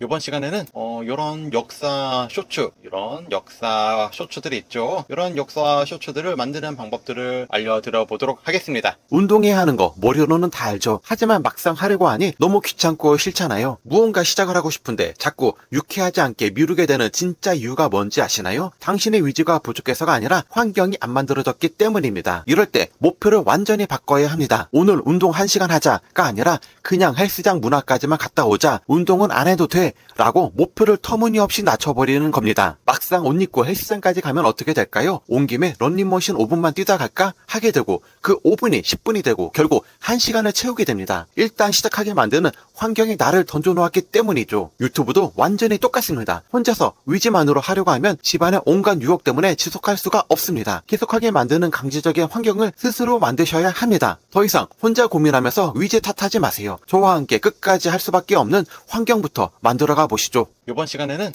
이번 시간에는 이런 역사 쇼츠, 이런 역사 쇼츠들이 있죠. 이런 역사 쇼츠들을 만드는 방법들을 알려드려 보도록 하겠습니다. 운동해야 하는 거 머리로는 다 알죠. 하지만 막상 하려고 하니 너무 귀찮고 싫잖아요. 무언가 시작을 하고 싶은데 자꾸 유쾌하지 않게 미루게 되는 진짜 이유가 뭔지 아시나요? 당신의 의지가 부족해서가 아니라 환경이 안 만들어졌기 때문입니다. 이럴 때 목표를 완전히 바꿔야 합니다. 오늘 운동 1시간 하자가 아니라 그냥 헬스장 문 앞까지만 갔다 오자, 운동은 안 해도 돼 라고 목표를 터무니없이 낮춰버리는 겁니다. 막상 옷 입고 헬스장까지 가면 어떻게 될까요? 온 김에 런닝머신 5분만 뛰다 갈까 하게 되고, 그 5분이 10분이 되고 결국 1시간을 채우게 됩니다. 일단 시작하게 만드는 환경에 나를 던져놓았기 때문이죠. 유튜브도 완전히 똑같습니다. 혼자서 의지만으로 하려고 하면 집안의 온갖 유혹 때문에 지속할 수가 없습니다. 계속하게 만드는 강제적인 환경을 스스로 만드셔야 합니다. 더 이상 혼자 고민하면서 의지 탓하지 마세요. 저와 함께 끝까지 할 수밖에 없는 환경부터 만들어가 보시죠. 이번 시간에는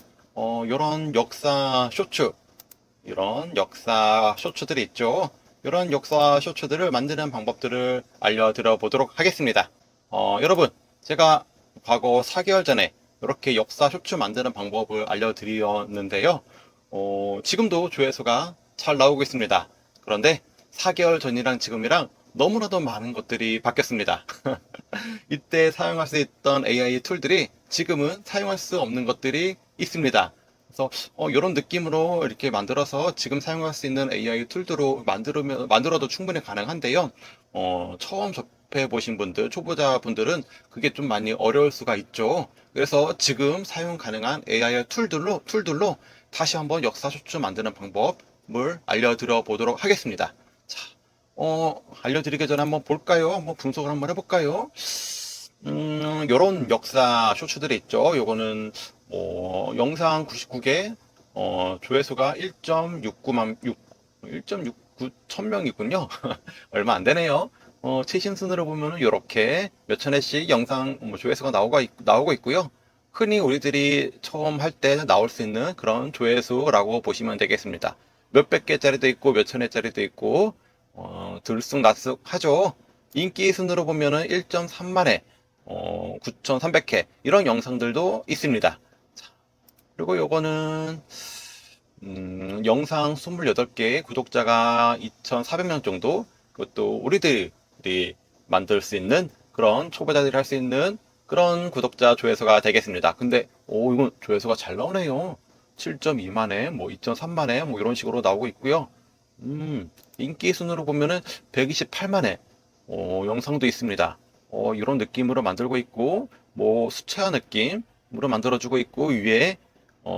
이런 역사 쇼츠, 이런 역사 쇼츠들이 있죠. 이런 역사 쇼츠들을 만드는 방법들을 알려드려 보도록 하겠습니다. 여러분, 제가 과거 4개월 전에 이렇게 역사 쇼츠 만드는 방법을 알려드렸는데요. 지금도 조회수가 잘 나오고 있습니다. 그런데 4개월 전이랑 지금이랑 너무나도 많은 것들이 바뀌었습니다. 이때 사용할 수 있던 AI 툴들이 지금은 사용할 수 없는 것들이 있습니다. 그래서 이런 느낌으로 이렇게 만들어서 지금 사용할 수 있는 AI 툴들로 만들어도 충분히 가능한데요. 처음 접해 보신 분들, 초보자 분들은 그게 좀 많이 어려울 수가 있죠. 그래서 지금 사용 가능한 AI 툴들로 다시 한번 역사 쇼츠 만드는 방법을 알려드려 보도록 하겠습니다. 자, 알려드리기 전에 한번 볼까요? 한번 분석을 한번 해볼까요? 요런 역사 쇼츠들이 있죠. 요거는, 영상 99개, 조회수가 1.69 천명이군요. 얼마 안 되네요. 최신 순으로 보면은 요렇게 몇천 회씩 영상 조회수가 나오고 있고요. 흔히 우리들이 처음 할 때 나올 수 있는 그런 조회수라고 보시면 되겠습니다. 몇백 개짜리도 있고 몇천 회짜리도 있고, 들쑥날쑥 하죠. 인기 순으로 보면은 1.3만회, 9,300회 이런 영상들도 있습니다. 자, 그리고 요거는 영상 28개, 구독자가 2,400명 정도. 그것도 우리들이 만들 수 있는, 그런 초보자들이 할 수 있는 그런 구독자 조회수가 되겠습니다. 근데 이건 조회수가 잘 나오네요. 7.2만회, 2.3만회 이런 식으로 나오고 있고요. 인기 순으로 보면은 128만회 영상도 있습니다. 이런 느낌으로 만들고 있고, 수채화 느낌으로 만들어주고 있고, 위에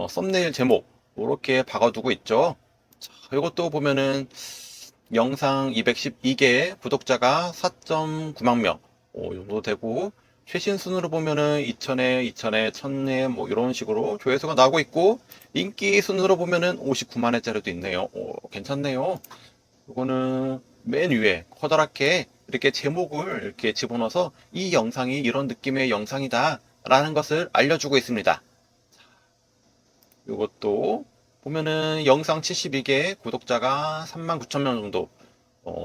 썸네일 제목 이렇게 박아두고 있죠. 자, 이것도 보면은 영상 212개, 구독자가 4.9만 명 정도 되고, 최신 순으로 보면은 2,000회, 1000회 이런 식으로 조회수가 나오고 있고, 인기 순으로 보면은 59만회짜리도 있네요. 괜찮네요. 이거는 맨 위에 커다랗게 이렇게 제목을 이렇게 집어넣어서 이 영상이 이런 느낌의 영상이다 라는 것을 알려주고 있습니다. 이것도 보면은 영상 72개, 구독자가 39,000명 정도,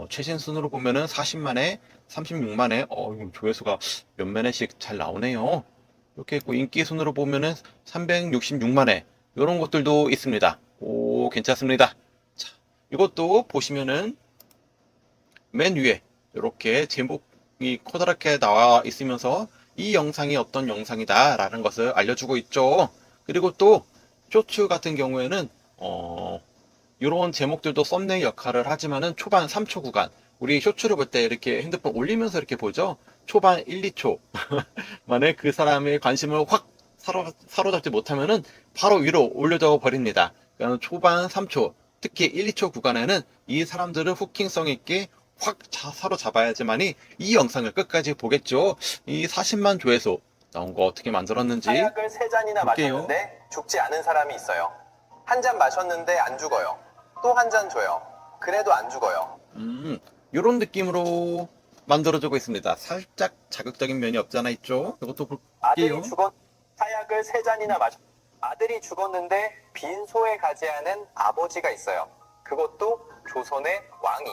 최신 순으로 보면은 40만회, 36만회, 조회수가 몇만 회씩 잘 나오네요. 이렇게 있고, 인기 순으로 보면은 366만회 이런 것들도 있습니다. 괜찮습니다. 자, 이것도 보시면은 맨 위에 이렇게 제목이 커다랗게 나와 있으면서 이 영상이 어떤 영상이다 라는 것을 알려주고 있죠. 그리고 또 쇼츠 같은 경우에는 이런 제목들도 썸네일 역할을 하지만은 초반 3초 구간, 우리 쇼츠를 볼 때 이렇게 핸드폰 올리면서 이렇게 보죠. 초반 1, 2초 만에 그 사람의 관심을 확 사로잡지 못하면은 바로 위로 올려져 버립니다. 그러니까 초반 3초, 특히 1, 2초 구간에는 이 사람들을 후킹성 있게 확 사로잡아야지만이 이 영상을 끝까지 보겠죠. 이 40만 조회수 나온 거 어떻게 만들었는지 하약을 3잔이나 볼게요. 마셨는데 죽지 않은 사람이 있어요. 한 잔 마셨는데 안 죽어요. 또 한 잔 줘요. 그래도 안 죽어요. 이런 느낌으로 만들어주고 있습니다. 살짝 자극적인 면이 없지 않아 있죠. 이것도 볼게요. 하약을 3잔이나 아들이 죽었는데 빈소에 가지 않은 아버지가 있어요. 그것도 조선의 왕이.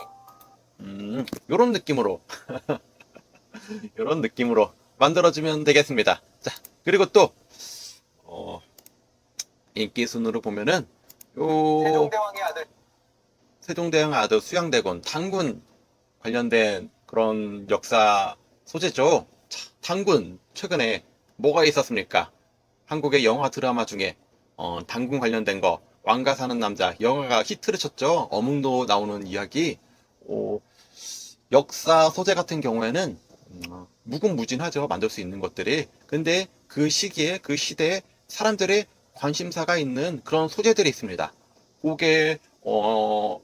이런 느낌으로 이런 느낌으로 만들어주면 되겠습니다. 자, 그리고 또 인기 순으로 보면은 요 세종대왕의 아들 세종대왕 아들 수양대군 당군 관련된 그런 역사 소재죠. 자, 당군 최근에 뭐가 있었습니까? 한국의 영화 드라마 중에 당군 관련된 거 왕가 사는 남자 영화가 히트를 쳤죠. 어묵도 나오는 이야기. 어, 역사 소재 같은 경우에는 무궁무진하죠. 만들 수 있는 것들이. 근데 그 시기에 그 시대에 사람들의 관심사가 있는 그런 소재들이 있습니다. 그게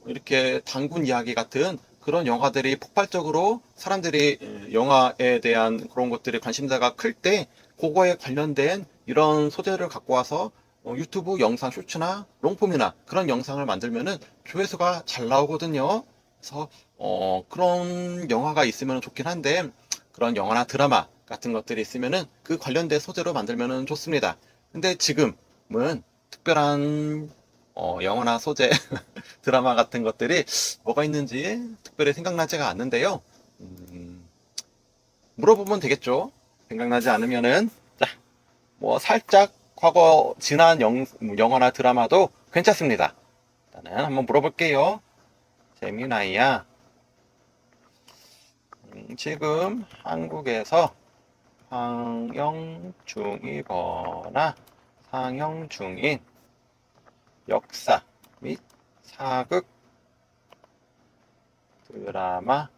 이렇게 단군 이야기 같은 그런 영화들이 폭발적으로 사람들이 영화에 대한 그런 것들이 관심사가 클 때 그거에 관련된 이런 소재를 갖고 와서 유튜브 영상 쇼츠나 롱폼이나 그런 영상을 만들면은 조회수가 잘 나오거든요. 그래서 그런 영화가 있으면 좋긴 한데 그런 영화나 드라마 같은 것들이 있으면은 그 관련된 소재로 만들면은 좋습니다. 근데 지금은 특별한 영화나 소재, 드라마 같은 것들이 뭐가 있는지 특별히 생각나지가 않는데요. 음, 물어보면 되겠죠. 생각나지 않으면은 자, 뭐 살짝 과거 지난 영화나 드라마도 괜찮습니다. 일단은 한번 물어볼게요. 재미나이야. 지금 한국에서 상영 중이거나 상영 중인 역사 및 사극 드라마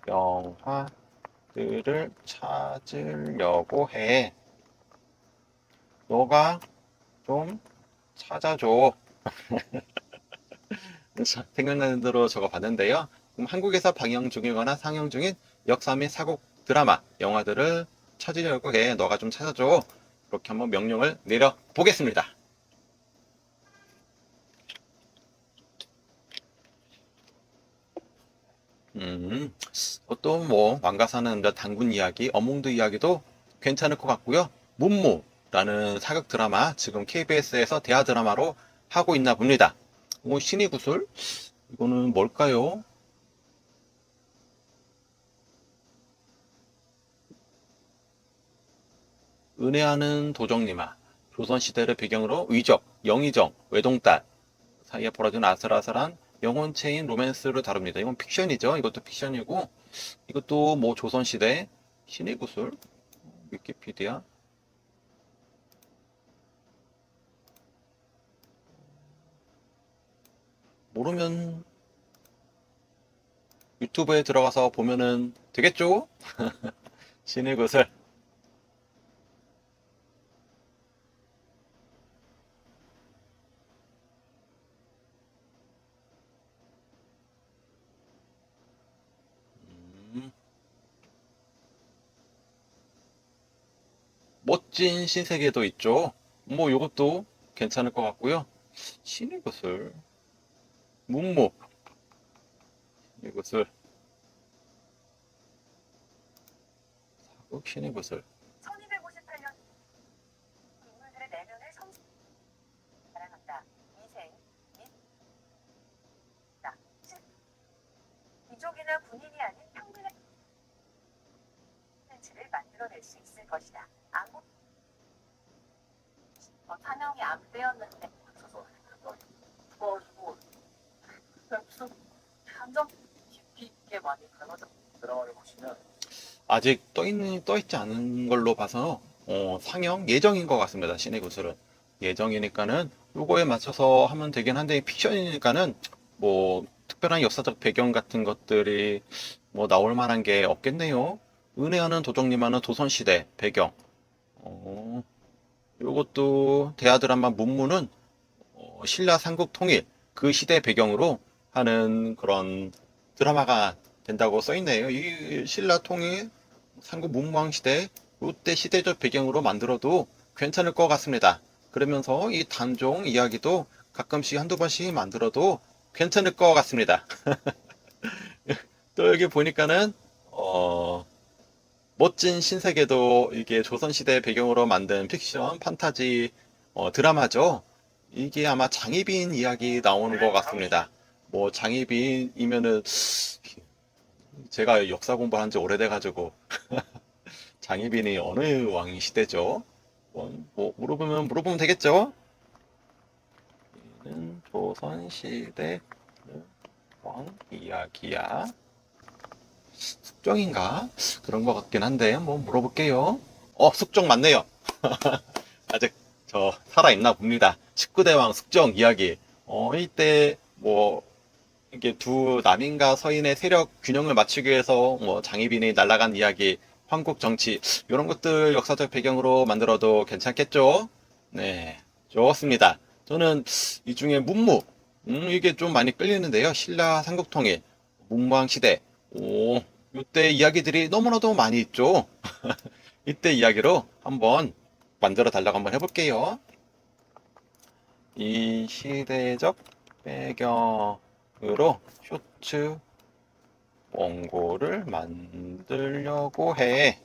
영화들을 찾으려고 해. 너가 좀 찾아줘. 생각나는 대로 적어봤는데요. 그럼 한국에서 방영 중이거나 상영 중인 역사 및 사극 드라마 영화들을 찾으려고 해. 너가 좀 찾아줘. 그렇게 한번 명령을 내려보겠습니다. 또 뭐 왕가 사는 당군 이야기, 어몽드 이야기도 괜찮을 것 같고요. 문무라는 사극 드라마 지금 KBS에서 대하 드라마로 하고 있나 봅니다. 신의 구슬 이거는 뭘까요? 은혜하는 도정님아 조선시대를 배경으로 의적, 영의정, 외동딸 사이에 벌어진 아슬아슬한 영혼체인 로맨스를 다룹니다. 이건 픽션이죠. 이것도 픽션이고 이것도 뭐 조선시대 신의 구슬 위키피디아 모르면 유튜브에 들어가서 보면은 되겠죠? 신의 구슬 멋진 신세계도 있죠. 뭐 요것도 괜찮을 것 같고요. 신의 구슬 문무 이것을 사극 신의 구슬 1258년 인물들의 내면을 사랑한다. 미생, 믿다. 귀족이나 군인이 아닌 평민의 를 만들어낼 수 있을 것이다. 아무 사명이 안 빼었는데 그래가지고 감정 깊이 있게 많이 가져져 드라마를 보시면 아직 떠 있지 않은 걸로 봐서 상영 예정인 것 같습니다. 신의 구슬은 예정이니까는 요거에 맞춰서 하면 되긴 한데 픽션이니까는 뭐 특별한 역사적 배경 같은 것들이 뭐 나올 만한 게 없겠네요. 은혜하는 도정님하는 조선시대 배경 요것도 대하 드라마 문무는 신라 삼국 통일 그 시대 배경으로 하는 그런 드라마가 된다고 써있네요. 이 신라 통일 삼국 문무왕 시대 이때 시대적 배경으로 만들어도 괜찮을 것 같습니다. 그러면서 이 단종 이야기도 가끔씩 한두 번씩 만들어도 괜찮을 것 같습니다. 또 여기 보니까는 멋진 신세계도 이게 조선시대 배경으로 만든 픽션 판타지 드라마죠. 이게 아마 장희빈 이야기 나오는 것 같습니다. 뭐 장희빈이면은 제가 역사 공부한 지 오래돼가지고 장희빈이 어느 왕이 시대죠? 뭐 물어보면 되겠죠? 얘는 조선시대 왕 이야기야. 숙종인가? 그런 것 같긴 한데 뭐 물어볼게요. 숙종 맞네요. 아직 저 살아있나 봅니다. 19대 왕 숙종 이야기. 이때 뭐 이게 두 남인과 서인의 세력 균형을 맞추기 위해서 뭐 장희빈이 날아간 이야기, 한국 정치 이런 것들 역사적 배경으로 만들어도 괜찮겠죠? 네, 좋습니다. 저는 이 중에 문무 이게 좀 많이 끌리는데요. 신라 삼국통일, 문무왕 시대, 이때 이야기들이 너무나도 많이 있죠. 이때 이야기로 한번 만들어 달라고 한번 해볼게요. 이 시대적 배경으로 쇼츠 원고를 만들려고 해.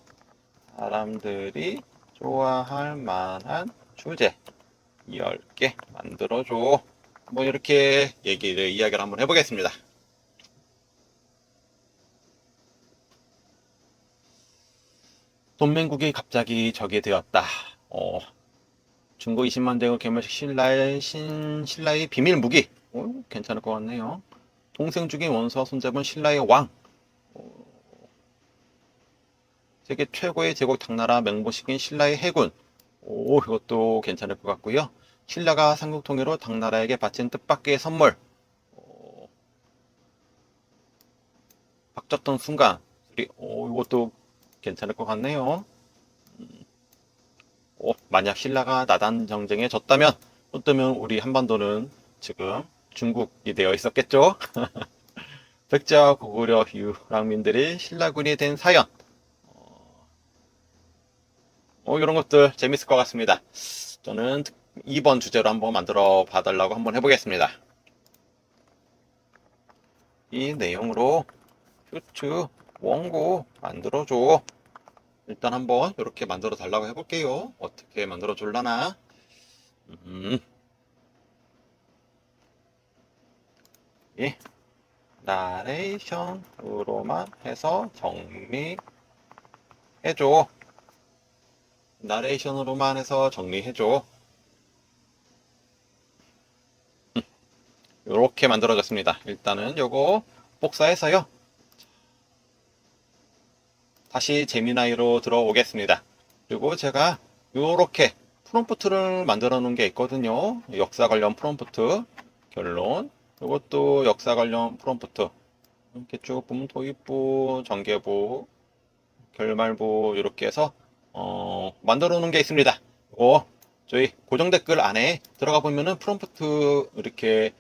사람들이 좋아할 만한 주제 10개 만들어줘. 뭐 이렇게 이야기를 한번 해보겠습니다. 동맹국이 갑자기 적이 되었다. 중고 20만 대국 개멸식 신라의 비밀 무기. 괜찮을 것 같네요. 동생 죽인 원수와 손잡은 신라의 왕. 세계 최고의 제국 당나라 맹보시킨 신라의 해군. 이것도 괜찮을 것 같고요. 신라가 삼국통일로 당나라에게 바친 뜻밖의 선물. 박졌던 순간. 이것도 괜찮을 것 같네요. 만약 신라가 나단 정쟁에 졌다면 어쩌면 우리 한반도는 지금 중국이 되어 있었겠죠. 백제와 고구려 유랑민들이 신라군이 된 사연. 이런 것들 재밌을 것 같습니다. 저는 2번 주제로 한번 만들어 봐달라고 한번 해보겠습니다. 이 내용으로 슈츠 원고 만들어줘. 일단 한번 이렇게 만들어 달라고 해볼게요. 어떻게 만들어 줄라나? 예. 나레이션으로만 해서 정리해줘. 나레이션으로만 해서 정리해줘. 이렇게 만들어졌습니다. 일단은 요거 복사해서요. 다시 제미나이로 들어오겠습니다. 그리고 제가 이렇게 프롬프트를 만들어 놓은 게 있거든요. 역사 관련 프롬프트, 결론, 이것도 역사 관련 프롬프트. 이렇게 쭉 보면 도입부, 전개부, 결말부 이렇게 해서 만들어 놓은 게 있습니다. 이거 저희 고정 댓글 안에 들어가 보면은 프롬프트 이렇게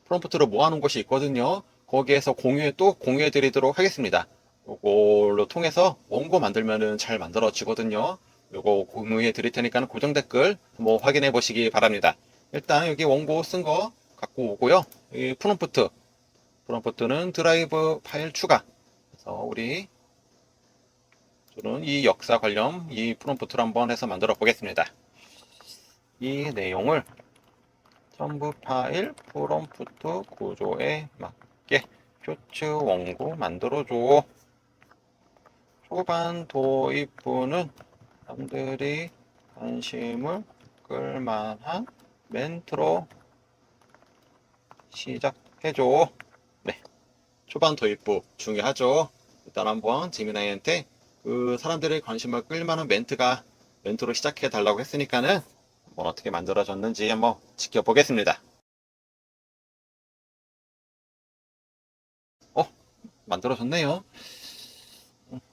프롬프트를 모아놓은 것이 있거든요. 거기에서 또 공유해 드리도록 하겠습니다. 이걸로 통해서 원고 만들면은 잘 만들어지거든요. 이거 공유해 드릴 테니까 고정 댓글 뭐 확인해 보시기 바랍니다. 일단 여기 원고 쓴 거 갖고 오고요. 이 프롬프트는 드라이브 파일 추가. 그래서 저는 이 역사 관련 이 프롬프트를 한번 해서 만들어 보겠습니다. 이 내용을 첨부 파일 프롬프트 구조에 맞게 쇼츠 원고 만들어줘. 초반 도입부는 사람들이 관심을 끌만한 멘트로 시작해줘. 네, 초반 도입부 중요하죠. 일단 한번 지민아이한테 그 사람들의 관심을 끌만한 멘트로 시작해 달라고 했으니까는 한번 어떻게 만들어졌는지 한번 지켜보겠습니다. 만들어졌네요.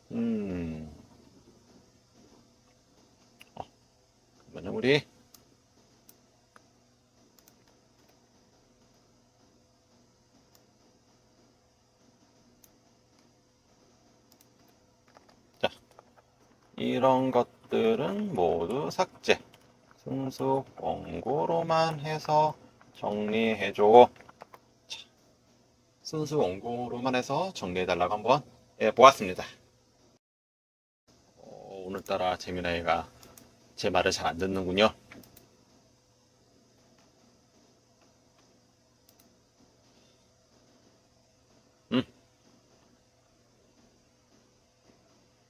그러면 우리 자, 이런 것들은 모두 삭제. 순수 원고로만 해서 정리해줘. 순수 원고로만 해서 정리해달라고 한번 해보았습니다. 오늘따라 재민아이가 제 말을 잘 안 듣는군요.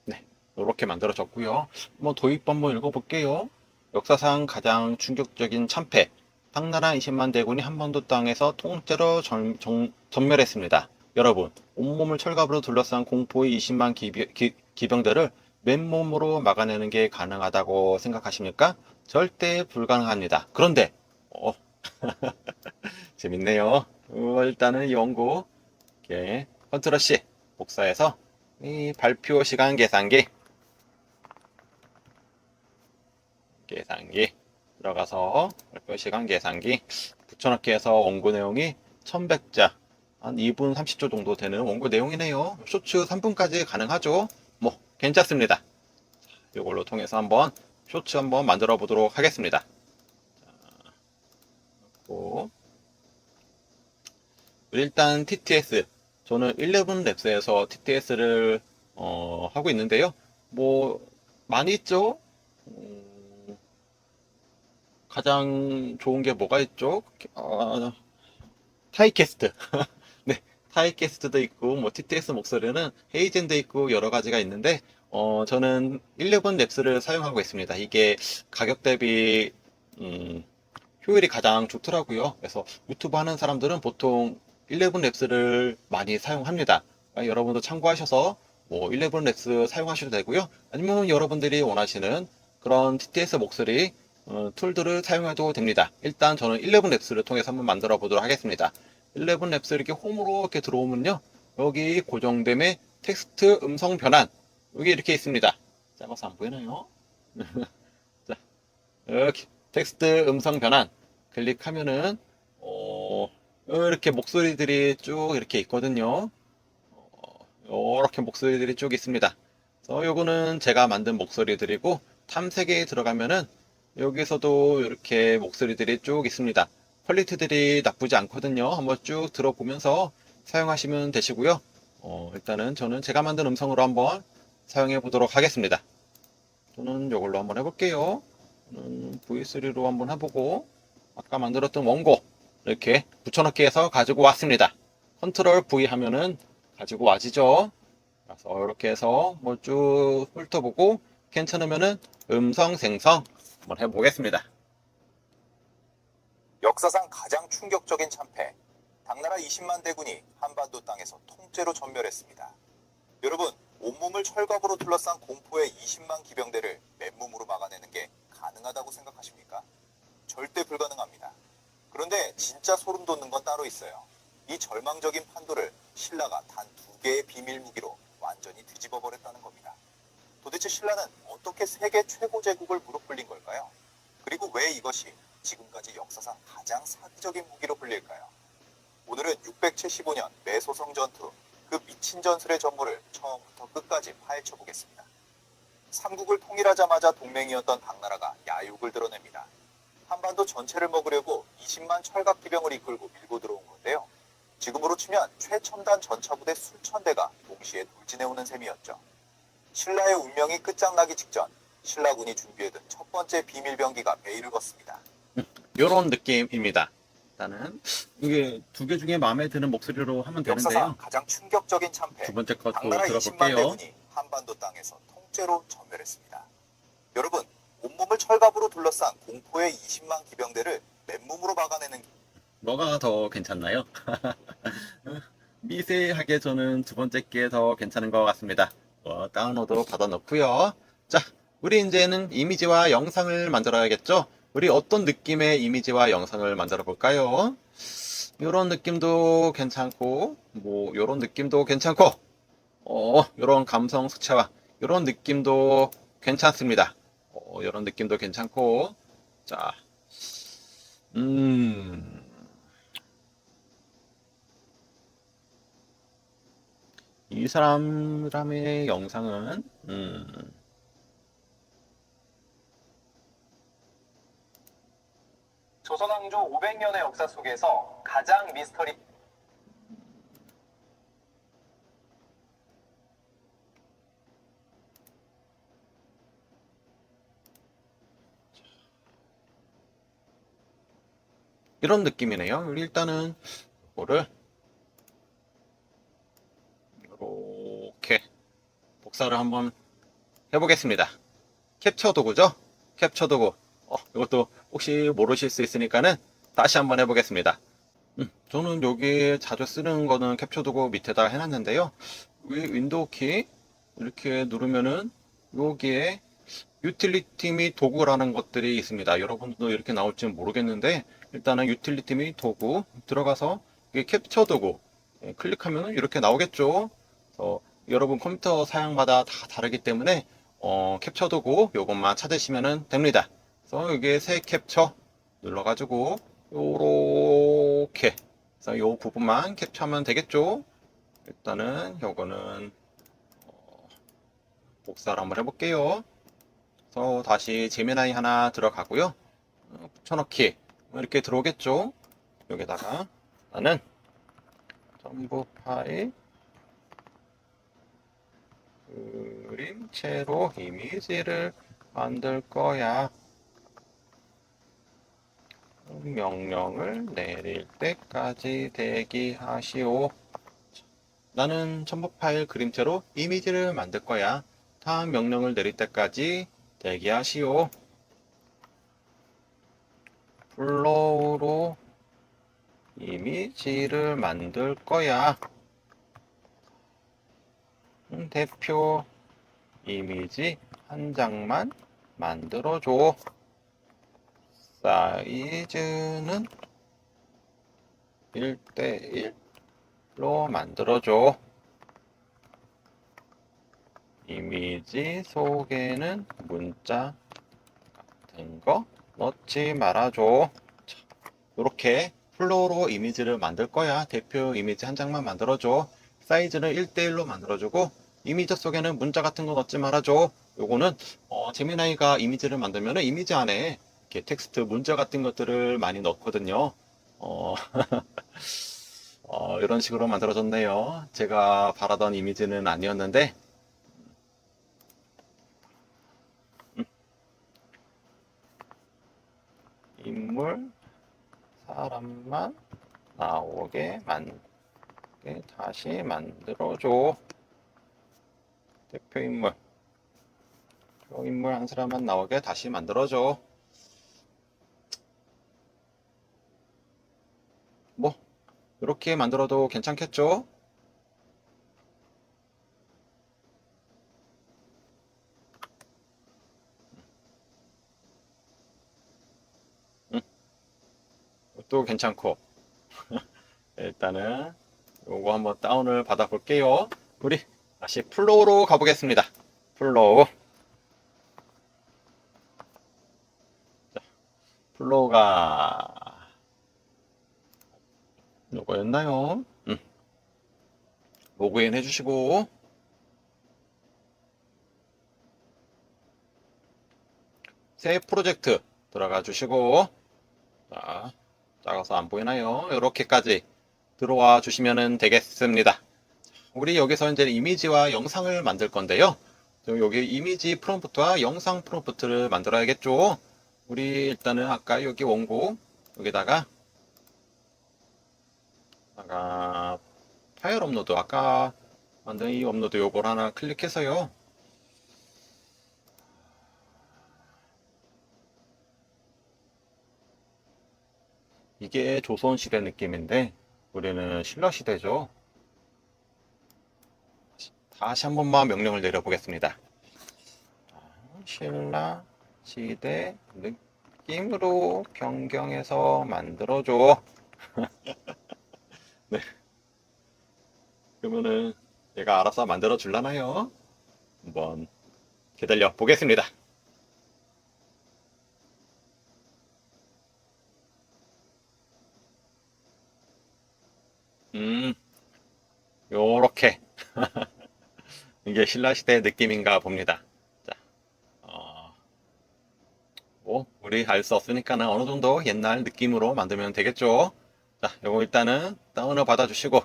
네, 이렇게 만들어졌고요. 한번 도입부 한번 읽어볼게요. 역사상 가장 충격적인 참패. 당나라 20만 대군이 한반도 땅에서 통째로 전멸했습니다. 여러분, 온몸을 철갑으로 둘러싼 공포의 20만 기병들을 맨몸으로 막아내는 게 가능하다고 생각하십니까? 절대 불가능합니다. 그런데 재밌네요. 일단은 이 원고 컨트롤 C 복사해서 이 발표 시간 계산기 들어가서 발표 시간 계산기 붙여넣기 해서 원고 내용이 1100자 한 2분 30초 정도 되는 원고 내용이네요. 쇼츠 3분까지 가능하죠. 뭐 괜찮습니다. 이걸로 통해서 한번 쇼츠 한번 만들어 보도록 하겠습니다. 일단 TTS 저는 11랩스에서 TTS를 하고 있는데요. 뭐 많이 있죠. 가장 좋은 게 뭐가 있죠? 타이캐스트. 네, 타이캐스트도 있고 뭐 TTS 목소리는 헤이젠도 있고 여러 가지가 있는데 저는 11랩스를 사용하고 있습니다. 이게 가격 대비 효율이 가장 좋더라고요. 그래서 유튜브 하는 사람들은 보통 11랩스를 많이 사용합니다. 여러분도 참고하셔서 뭐 11랩스 사용하셔도 되고요. 아니면 여러분들이 원하시는 그런 TTS 목소리 툴들을 사용해도 됩니다. 일단 저는 11랩스를 통해서 한번 만들어 보도록 하겠습니다. 11랩스 이렇게 홈으로 이렇게 들어오면요. 여기 고정됨의 텍스트 음성 변환 여기 이렇게 있습니다. 작아서 안 보이나요? 자, 이렇게 텍스트 음성 변환 클릭하면은 이렇게 목소리들이 쭉 이렇게 있거든요. 이렇게 목소리들이 쭉 있습니다. 요거는 제가 만든 목소리들이고 탐색에 들어가면은 여기서도 이렇게 목소리들이 쭉 있습니다. 퀄리티들이 나쁘지 않거든요. 한번 쭉 들어보면서 사용하시면 되시고요. 일단은 저는 제가 만든 음성으로 한번 사용해 보도록 하겠습니다. 저는 이걸로 한번 해볼게요. V3로 한번 해보고 아까 만들었던 원고 이렇게 붙여넣기 해서 가지고 왔습니다. 컨트롤 V 하면은 가지고 와지죠. 그래서 이렇게 해서 뭐 쭉 훑어보고 괜찮으면은 음성 생성 한번 해보겠습니다. 역사상 가장 충격적인 참패. 당나라 20만 대군이 한반도 땅에서 통째로 전멸했습니다. 여러분, 온몸을 철갑으로 둘러싼 공포의 20만 기병대를 맨몸으로 막아내는 게 가능하다고 생각하십니까? 절대 불가능합니다. 그런데 진짜 소름 돋는 건 따로 있어요. 이 절망적인 판도를 신라가 단 2개의 비밀 무기로 완전히 뒤집어 버렸다는 겁니다. 도대체 신라는 어떻게 세계 최고 제국을 무릎 꿇린 걸까요? 그리고 왜 이것이 지금까지 역사상 가장 사기적인 무기로 불릴까요? 오늘은 675년 매소성 전투, 그 미친 전술의 전모를 처음부터 끝까지 파헤쳐 보겠습니다. 삼국을 통일하자마자 동맹이었던 당나라가 야욕을 드러냅니다. 한반도 전체를 먹으려고 20만 철갑 기병을 이끌고 밀고 들어온 건데요. 지금으로 치면 최첨단 전차부대 수천 대가 동시에 돌진해오는 셈이었죠. 신라의 운명이 끝장나기 직전 신라군이 준비해둔 첫 번째 비밀병기가 베일을 걷습니다. 이런 느낌입니다. 일단은 이게 2개 중에 마음에 드는 목소리로 하면 역사상 되는데요. 가장 충격적인 참패. 두 번째 것도 당나라 20만 들어볼게요. 대군이 한반도 땅에서 통째로 전멸했습니다. 여러분, 온몸을 철갑으로 둘러싼 공포의 20만 기병대를 맨몸으로 막아내는 뭐가 더 괜찮나요? 미세하게 저는 두 번째 게 더 괜찮은 것 같습니다. 다운로드 받아 놓고요. 자, 우리 이제는 이미지와 영상을 만들어야겠죠? 우리 어떤 느낌의 이미지와 영상을 만들어 볼까요? 이런 느낌도 괜찮고, 뭐 이런 느낌도 괜찮고, 이런 감성 수채화 이런 느낌도 괜찮습니다. 이런 느낌도 괜찮고, 자, 이 사람의 영상은 조선왕조 500년의 역사 속에서 가장 미스터리 이런 느낌이네요. 일단은 이거를 이렇게 복사를 한번 해보겠습니다. 캡처 도구죠? 캡처 도구 이것도 혹시 모르실 수 있으니까는 다시 한번 해보겠습니다. 저는 여기 자주 쓰는 거는 캡처 도구 밑에다 해놨는데요. 위 윈도우 키 이렇게 누르면은 여기에 유틸리티 및 도구라는 것들이 있습니다. 여러분도 이렇게 나올지는 모르겠는데 일단은 유틸리티 및 도구 들어가서 이게 캡처 도구 클릭하면 이렇게 나오겠죠. 여러분 컴퓨터 사양마다 다 다르기 때문에 캡처 도구 요것만 찾으시면 됩니다. 그래서 여기에 새 캡처 눌러가지고 요렇게 그래서 요 부분만 캡처하면 되겠죠. 일단은 요거는 복사를 한번 해볼게요. 그래서 다시 제미나이 하나 들어가고요. 붙여넣기 이렇게 들어오겠죠. 여기다가 나는 첨부 파일 그림체로 이미지를 만들 거야. 명령을 내릴 때까지 대기하시오. 나는 첨부 파일 그림체로 이미지를 만들 거야. 다음 명령을 내릴 때까지 대기하시오. 플로우로 이미지를 만들 거야. 대표 이미지 한 장만 만들어줘. 사이즈는 1:1로 만들어줘. 이미지 속에는 문자 같은 거 넣지 말아줘. 이렇게 플로우로 이미지를 만들 거야. 대표 이미지 한 장만 만들어줘. 사이즈는 1:1로 만들어주고 이미지 속에는 문자 같은 거 넣지 말아줘. 요거는 제미나이가 이미지를 만들면 이미지 안에 이렇게 텍스트 문자 같은 것들을 많이 넣거든요. 이런 식으로 만들어졌네요. 제가 바라던 이미지는 아니었는데 인물 사람만 나오게 다시 만들어줘. 대표 인물 한 사람만 나오게 다시 만들어줘. 뭐 이렇게 만들어도 괜찮겠죠? 또 괜찮고 일단은 요거 한번 다운을 받아 볼게요. 우리 다시 플로우로 가보겠습니다. 플로우 플로우가 요거였나요? 로그인 해주시고 새 프로젝트 들어가 주시고 자, 작아서 안 보이나요? 이렇게까지 들어와 주시면 되겠습니다. 우리 여기서 이제 이미지와 영상을 만들 건데요. 여기 이미지 프롬프트와 영상 프롬프트를 만들어야겠죠. 우리 일단은 아까 여기 원고 여기다가 파일 업로드 아까 만든 이 업로드 요걸 하나 클릭해서요. 이게 조선시대 느낌인데 우리는 신라시대죠. 다시 한 번만 명령을 내려보겠습니다. 신라시대 느낌으로 변경해서 만들어줘. 네. 그러면은 얘가 알아서 만들어 줄라나요? 한번 기다려 보겠습니다. 요렇게 이게 신라시대 느낌인가 봅니다. 자, 뭐 우리 알 수 없으니까는 어느 정도 옛날 느낌으로 만들면 되겠죠. 자, 요거 일단은 다운을 받아주시고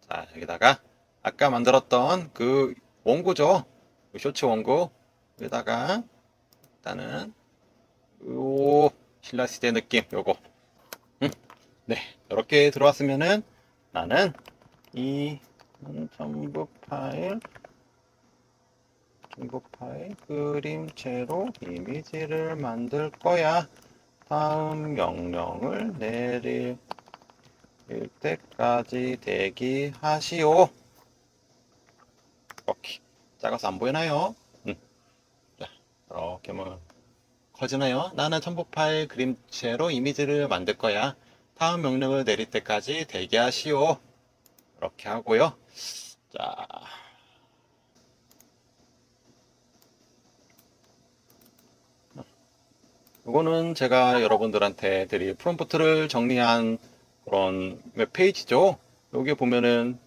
자, 여기다가 아까 만들었던 그 원고죠. 그 쇼츠 원고 여기다가 일단은 요 신라시대 느낌 요거 네, 이렇게 들어왔으면은 나는 이 첨부 파일 첨부 파일 그림체로 이미지를 만들 거야. 다음 명령을 내릴 때까지 대기하시오. 이렇게 작아서 안 보이나요? 자, 이렇게 뭐 커지나요? 나는 첨부 파일 그림체로 이미지를 만들 거야. 다음 명령을 내릴 때까지 대기하시오. 이렇게 하고요. 자, 이거는 제가 여러분들한테 드릴 프롬프트를 정리한 그런 웹페이지죠. 여기 보면은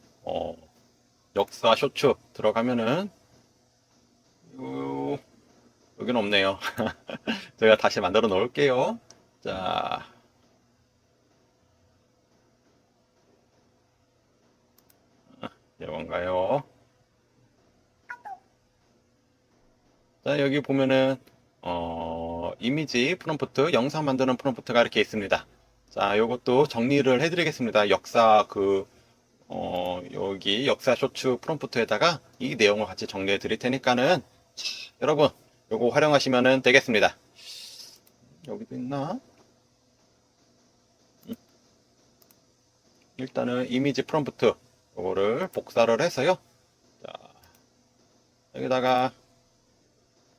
역사 쇼츠 들어가면은 여기는 없네요. 제가 다시 만들어 놓을게요. 자, 이건가요? 자, 여기 보면은 이미지 프롬프트, 영상 만드는 프롬프트가 이렇게 있습니다. 자, 요것도 정리를 해드리겠습니다. 역사 여기 역사 쇼츠 프롬프트에다가 이 내용을 같이 정리해 드릴 테니까는 여러분 요거 활용하시면 되겠습니다. 여기도 있나? 일단은 이미지 프롬프트 요거를 복사를 해서요. 자, 여기다가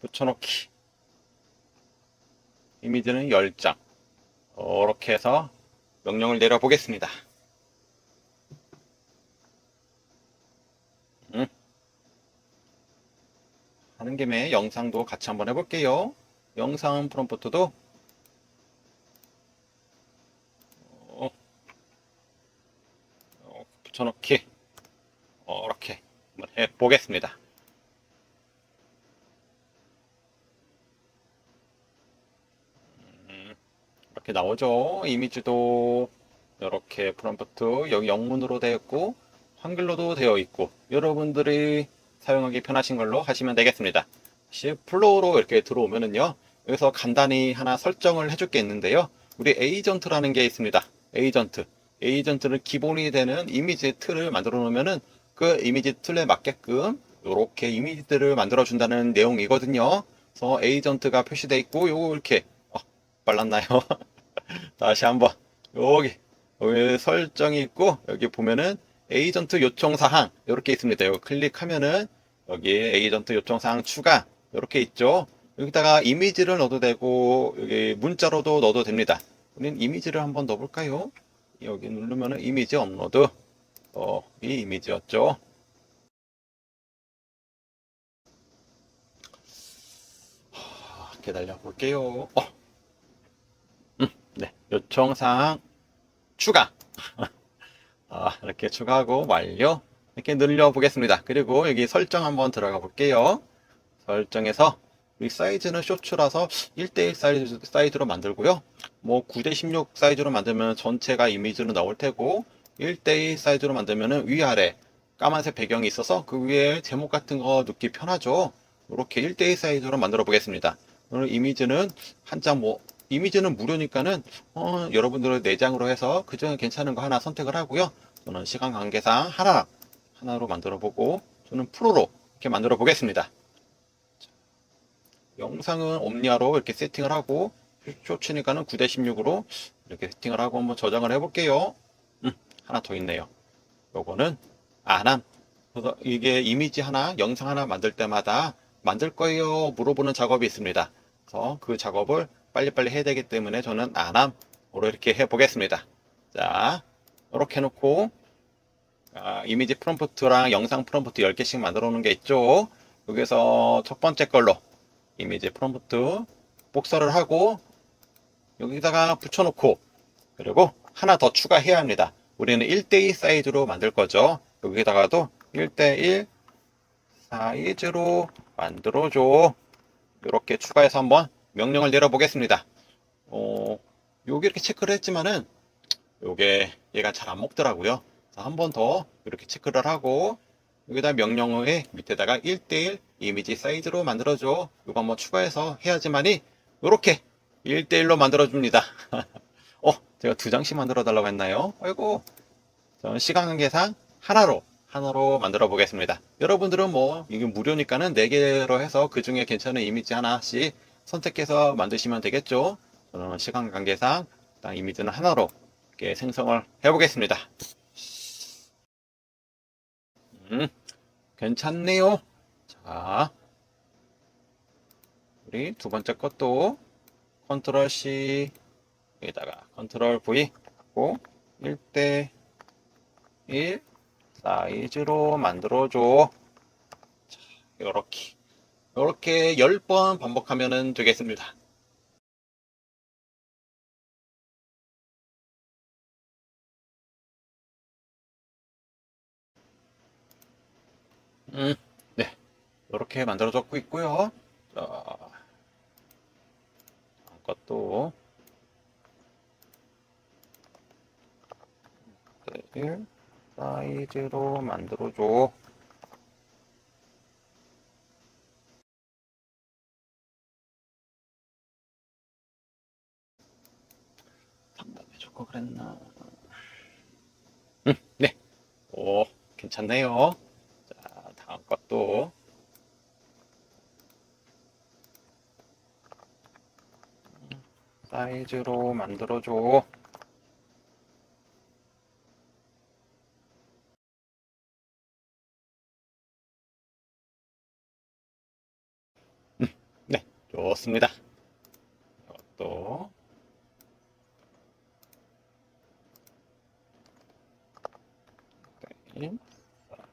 붙여놓기. 이미지는 10장. 이렇게 해서 명령을 내려보겠습니다. 하는 김에 영상도 같이 한번 해볼게요. 영상 프롬프트도 붙여넣기 이렇게 한번 해보겠습니다. 이렇게 나오죠. 이미지도 이렇게 프롬프트 여기 영문으로 되어 있고 한글로도 되어 있고 여러분들이 사용하기 편하신 걸로 하시면 되겠습니다. 다시 플로우로 이렇게 들어오면은요, 여기서 간단히 하나 설정을 해줄 게 있는데요. 우리 에이전트라는 게 있습니다. 에이전트는 기본이 되는 이미지 틀을 만들어 놓으면은 그 이미지 틀에 맞게끔 이렇게 이미지들을 만들어 준다는 내용이거든요. 그래서 에이전트가 표시되어 있고 요거 이렇게 빨랐나요? 다시 한번 여기 설정이 있고 여기 보면은 에이전트 요청 사항 이렇게 있습니다. 이거 클릭하면은 여기 에이전트 요청 사항 추가 이렇게 있죠. 여기다가 이미지를 넣어도 되고 여기 문자로도 넣어도 됩니다. 우리는 이미지를 한번 넣어볼까요? 여기 누르면은 이미지 업로드. 이 이미지였죠. 기다려 볼게요. 네, 요청 사항 추가. 이렇게 추가하고 완료. 이렇게 늘려 보겠습니다. 그리고 여기 설정 한번 들어가 볼게요. 설정에서 우리 사이즈는 쇼츠라서 1:1 사이즈로 만들고요. 뭐 9:16 사이즈로 만들면 전체가 이미지로 나올 테고 1:1 사이즈로 만들면 위아래 까만색 배경이 있어서 그 위에 제목 같은 거 넣기 편하죠. 이렇게 1:1 사이즈로 만들어 보겠습니다. 오늘 이미지는 한 장 이미지는 무료니까는 여러분들의 내장으로 해서 그중에 괜찮은 거 하나 선택을 하고요. 저는 시간 관계상 하나로 만들어 보고 저는 프로로 이렇게 만들어 보겠습니다. 영상은 옴니아로 이렇게 세팅을 하고 쇼츠니까는 9:16으로 이렇게 세팅을 하고 한번 저장을 해 볼게요. 하나 더 있네요. 요거는 안함. 그래서 이게 이미지 하나, 영상 하나 만들 때마다 만들 거예요 물어보는 작업이 있습니다. 그래서 그 작업을 빨리빨리 해야 되기 때문에 저는 안함으로 이렇게 해 보겠습니다. 자, 이렇게 해놓고 이미지 프롬프트랑 영상 프롬프트 10개씩 만들어 놓은 게 있죠. 여기서 첫 번째 걸로 이미지 프롬프트 복사를 하고 여기다가 붙여놓고 그리고 하나 더 추가해야 합니다. 우리는 1:2 사이즈로 만들 거죠. 여기다가도 1:1 사이즈로 만들어줘. 이렇게 추가해서 한번 명령을 내려 보겠습니다. 여기 이렇게 체크를 했지만은 요게 얘가 잘 안 먹더라고요. 한 번 더 이렇게 체크를 하고 여기다 명령어의 밑에다가 1:1 이미지 사이즈로 만들어줘. 이거 한번 추가해서 해야지만이 이렇게 1:1로 만들어줍니다. 제가 2장씩 만들어 달라고 했나요? 아이고, 저는 시간 관계상 하나로 만들어 보겠습니다. 여러분들은 뭐 이게 무료니까는 4개로 해서 그 중에 괜찮은 이미지 하나씩 선택해서 만드시면 되겠죠. 저는 시간 관계상 일단 이미지는 하나로 이렇게 생성을 해 보겠습니다. 괜찮네요. 자, 우리 두 번째 것도 컨트롤 C 여기다가 컨트롤 V 하고 1대 1 사이즈로 만들어줘. 자, 요렇게 10번 반복하면 되겠습니다. 네, 이렇게 만들어졌고 있고요. 자, 다음 것도 1 사이즈로 만들어줘. 상담해줄 거 그랬나? 네, 오, 괜찮네요. 자, 다음 것도 사이즈로 만들어줘. 네, 좋습니다. 이것도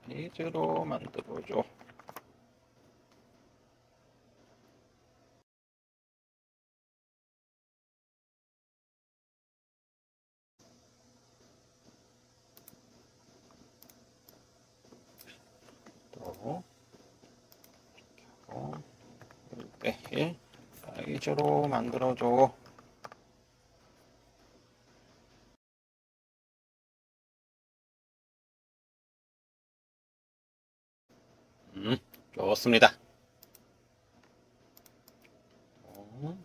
사이즈로 만들어줘. 또 하고 1대1 사이즈로 만들어줘. 좋습니다. 어,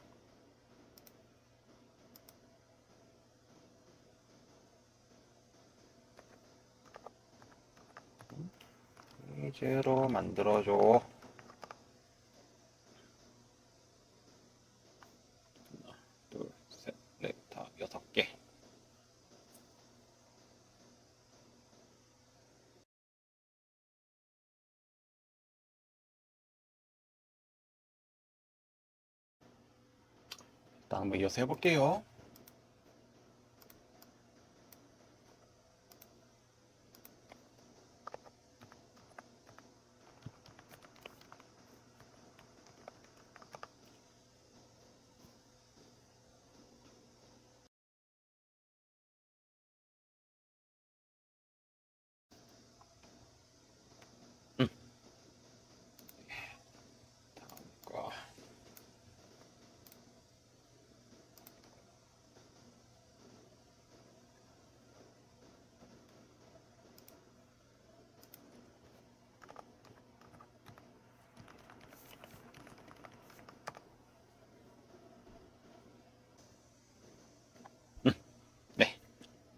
사이즈로 만들어줘. 하나, 둘, 셋, 넷, 다 6개. 일단 한번 이어서 해볼게요. 다음 거. 네,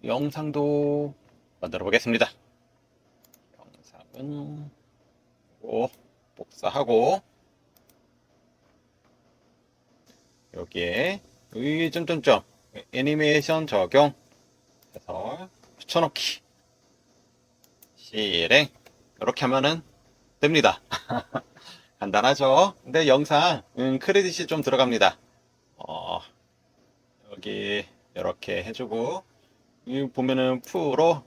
영상도 만들어 보겠습니다. 영상은 복사하고 여기에 의 점점점 애니메이션 적용 해서 붙여넣기 실행 이렇게 하면은 됩니다. 간단하죠? 근데 영상 크레딧이 좀 들어갑니다. 여기 이렇게 해주고 여기 보면은 프로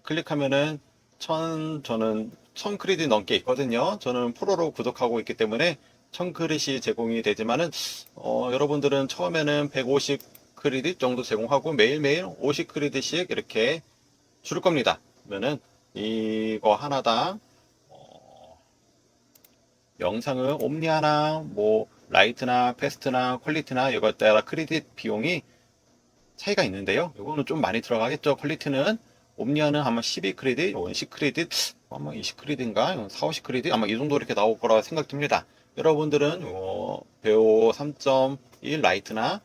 클릭하면은 저는 1000 크레딧 넘게 있거든요. 저는 프로로 구독하고 있기 때문에 1000 크레딧이 제공이 되지만은 여러분들은 처음에는 150 크레딧 정도 제공하고 매일매일 50 크레딧씩 이렇게 줄 겁니다. 그러면은 이거 하나당 영상은 옴니아나 뭐 라이트나 패스트나 퀄리티나 이거에 따라 크레딧 비용이 차이가 있는데요. 이거는 좀 많이 들어가겠죠. 퀄리티는 옴니아는 아마 12 크레딧, 이건 10 크레딧, 아마 20 크레딧인가? 4, 50 크레딧 아마 이 정도 이렇게 나올 거라 생각됩니다. 여러분들은 배우 3.1 라이트나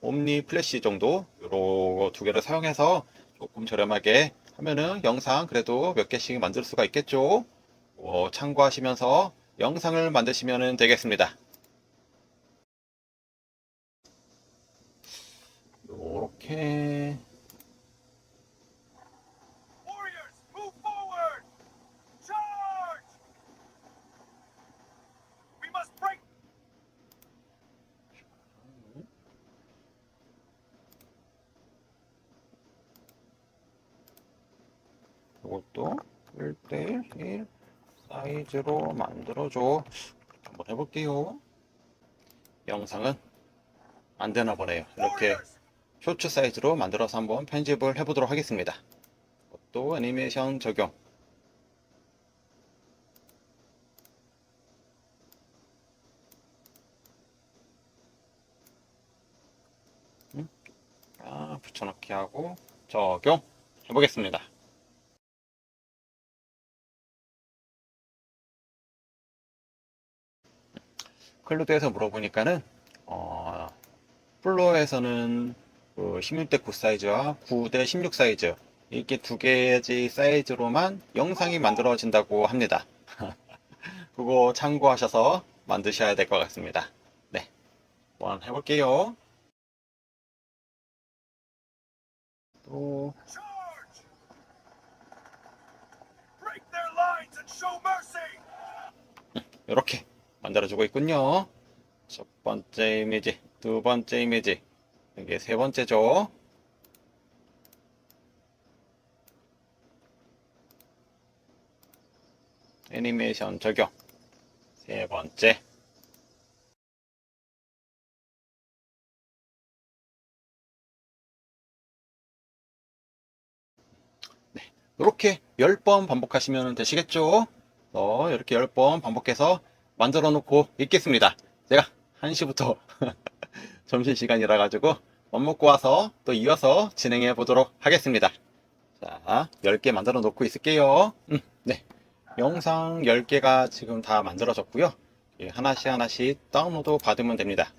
옴니 플래시 정도 요거 두 개를 사용해서 조금 저렴하게 하면은 영상 그래도 몇 개씩 만들 수가 있겠죠. 참고하시면서 영상을 만드시면 되겠습니다. 요렇게 Warriors, move forward! Charge! We must break. 이것도 1대1 사이즈로 만들어줘. 한번 해볼게요. 영상은 안 되나 보네요. 이렇게 쇼츠 사이즈로 만들어서 한번 편집을 해보도록 하겠습니다. 또 애니메이션 적용. 붙여넣기 하고 적용 해보겠습니다. 클루드에서 물어보니까는 플로어에서는 16대 9 사이즈와 9대 16 사이즈 이렇게 두 개의 사이즈로만 영상이 만들어진다고 합니다. 그거 참고하셔서 만드셔야 될 것 같습니다. 네, 한번 해볼게요. 또 Charge! Break their lines and show mercy! 이렇게 만들어주고 있군요. 첫 번째 이미지, 두 번째 이미지, 이게 세 번째죠. 애니메이션 적용, 세 번째. 네, 이렇게 10번 반복하시면 되시겠죠? 이렇게 10번 반복해서 만들어 놓고 있겠습니다. 제가 1시부터 점심시간이라 가지고 밥 먹고 와서 또 이어서 진행해 보도록 하겠습니다. 자, 10개 만들어 놓고 있을게요. 네. 영상 10개가 지금 다 만들어졌고요. 하나씩 하나씩 다운로드 받으면 됩니다.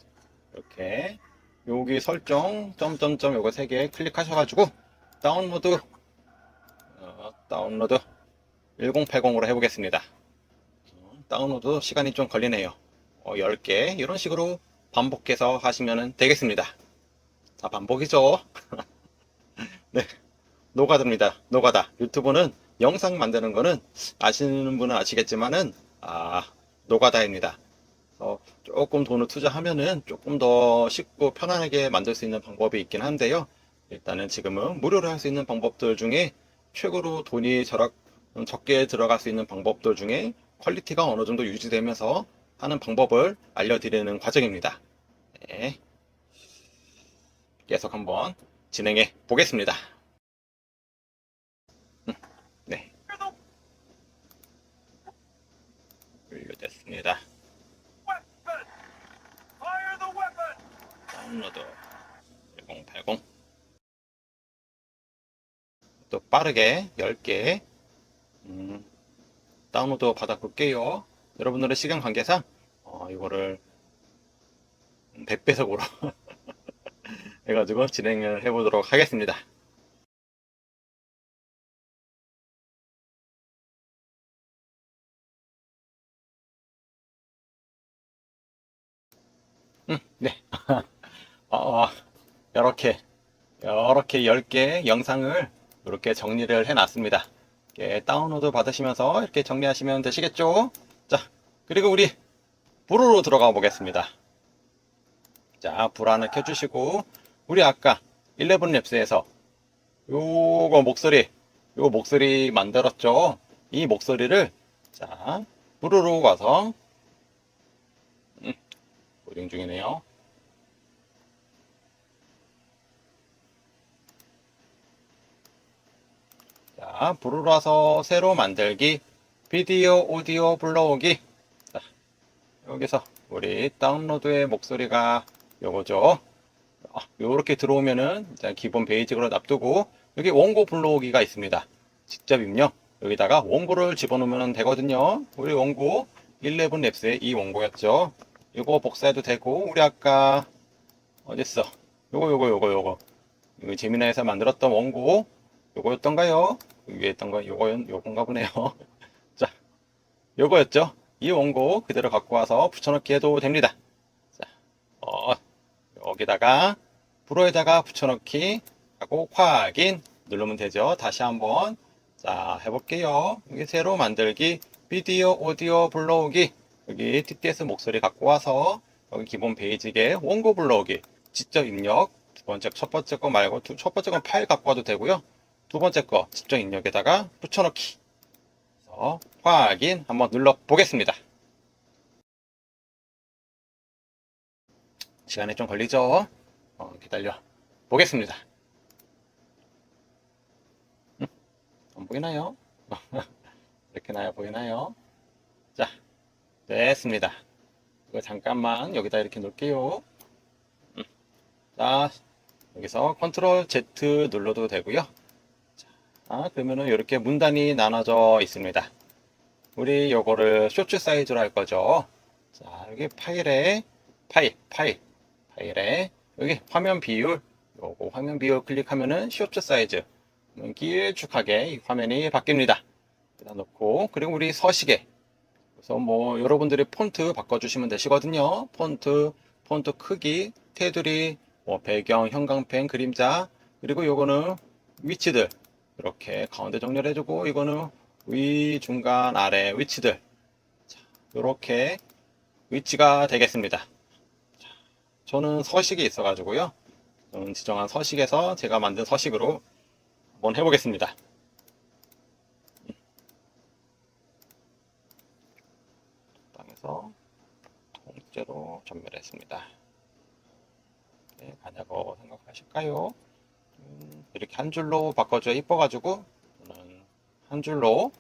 이렇게 여기 설정 점점점 요거 3개 클릭하셔가지고 다운로드 1080으로 해보겠습니다. 다운로드 시간이 좀 걸리네요. 10개 이런 식으로 반복해서 하시면 되겠습니다. 자, 반복이죠. 네, 노가다입니다. 노가다. 유튜브는 영상 만드는 거는 아시는 분은 아시겠지만은 노가다입니다. 조금 돈을 투자하면은 조금 더 쉽고 편안하게 만들 수 있는 방법이 있긴 한데요. 일단은 지금은 무료로 할 수 있는 방법들 중에 최고로 돈이 적게 들어갈 수 있는 방법들 중에 퀄리티가 어느 정도 유지되면서 하는 방법을 알려드리는 과정입니다. 네. 계속 한번 진행해 보겠습니다. 네. 완료됐습니다. Weapon! Fire the weapon! 다운로드 1080. 또 빠르게 10개 다운로드 받아볼게요. 여러분들의 시간 관계상 이거를 100배속으로 해가지고 진행을 해보도록 하겠습니다. 네. 이렇게 10개 영상을 이렇게 정리를 해놨습니다. 이렇게 다운로드 받으시면서 이렇게 정리하시면 되시겠죠? 자, 그리고 우리 불으로 들어가 보겠습니다. 자, 불 하나 켜주시고, 우리 아까 11랩스에서 요거 목소리 만들었죠? 이 목소리를, 자, 불으로 가서, 로딩 중이네요. 자, 불으로 와서 새로 만들기, 비디오, 오디오 불러오기. 자, 여기서 우리 다운로드의 목소리가 요거죠. 요렇게 들어오면은 기본 베이직으로 놔두고 여기 원고 불러오기가 있습니다. 직접 입력 여기다가 원고를 집어넣으면 되거든요. 우리 원고 11랩스의 이 원고였죠. 이거 복사해도 되고 우리 아까 어딨어? 요거 이거 제미나에서 만들었던 원고 요거였던가요? 위에 있던 거 요건가 보네요. 자, 요거였죠. 이 원고 그대로 갖고 와서 붙여넣기 해도 됩니다. 자, 여기다가 불어에다가 붙여넣기 하고 확인 누르면 되죠. 다시 한번 자 해볼게요. 여기 새로 만들기 비디오 오디오 불러오기 여기 TTS 목소리 갖고 와서 여기 기본 베이직에 원고 불러오기 직접 입력 첫 번째 거 말고 첫 번째 건 파일 갖고 와도 되고요. 두 번째 거 직접 입력에다가 붙여넣기 그래서 확인 한번 눌러 보겠습니다. 시간이 좀 걸리죠? 기다려 보겠습니다. 안 보이나요? 이렇게 나요? 보이나요? 자, 됐습니다. 이거 잠깐만 여기다 이렇게 놓을게요. 자, 여기서 컨트롤 Z 눌러도 되고요. 자, 그러면은 이렇게 문단이 나눠져 있습니다. 우리 요거를 쇼츠 사이즈로 할 거죠. 자, 여기 파일에 파일에 여기 화면 비율 요거 화면 비율 클릭하면은 쇼츠 사이즈 길쭉하게 이 화면이 바뀝니다. 여기다 놓고 그리고 우리 서식에 그래서 뭐 여러분들이 폰트 바꿔주시면 되시거든요. 폰트 크기, 테두리, 뭐 배경, 형광펜, 그림자 그리고 요거는 위치들 이렇게 가운데 정렬해주고 이거는 위, 중간, 아래 위치들 이렇게 위치가 되겠습니다. 저는 서식이 있어가지고요. 저는 지정한 서식에서 제가 만든 서식으로 한번 해보겠습니다. 땅에서 통째로 전멸했습니다. 네, 가냐고 생각하실까요? 이렇게 한 줄로 바꿔줘야 이뻐가지고 저는 한 줄로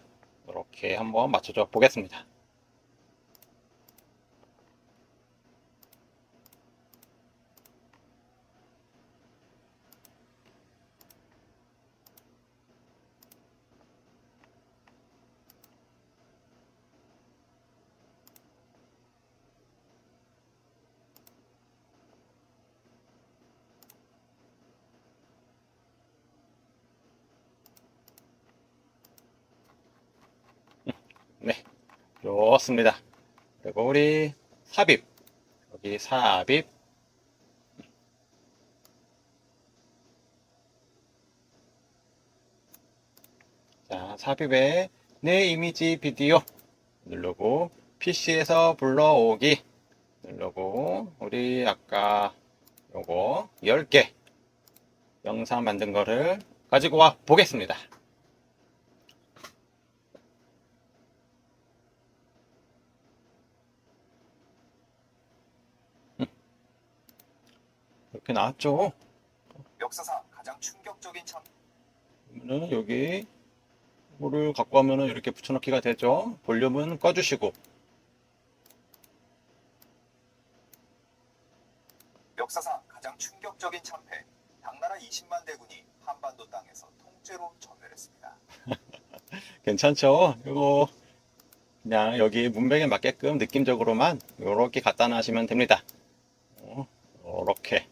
이렇게 한번 맞춰줘 보겠습니다. 네, 좋습니다. 그리고 우리 삽입 여기 삽입 자 삽입에 내 이미지 비디오 누르고 PC에서 불러오기 누르고 우리 아까 요거 10개 영상 만든 거를 가지고 와 보겠습니다. 이렇게 나왔죠? 역사상 가장 충격적인 참 그러면은 여기 이거를 갖고 하면은 이렇게 붙여넣기가 되죠. 볼륨은 꺼주시고 역사상 가장 충격적인 참패. 당나라 20만 대군이 한반도 땅에서 통째로 전멸했습니다. 괜찮죠? 이거 그냥 여기 문맥에 맞게끔 느낌적으로만 이렇게 갖다 놔시면 됩니다. 이렇게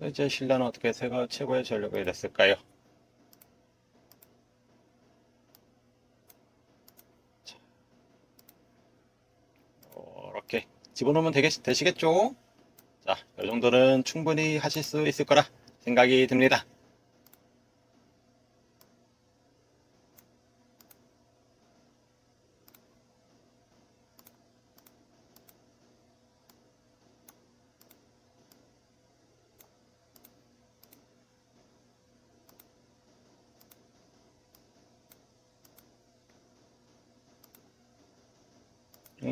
이제 신라는 어떻게 새가 최고의 전력을 이랬을까요? 이렇게 집어넣으면 되시겠죠? 자, 이 정도는 충분히 하실 수 있을 거라 생각이 듭니다.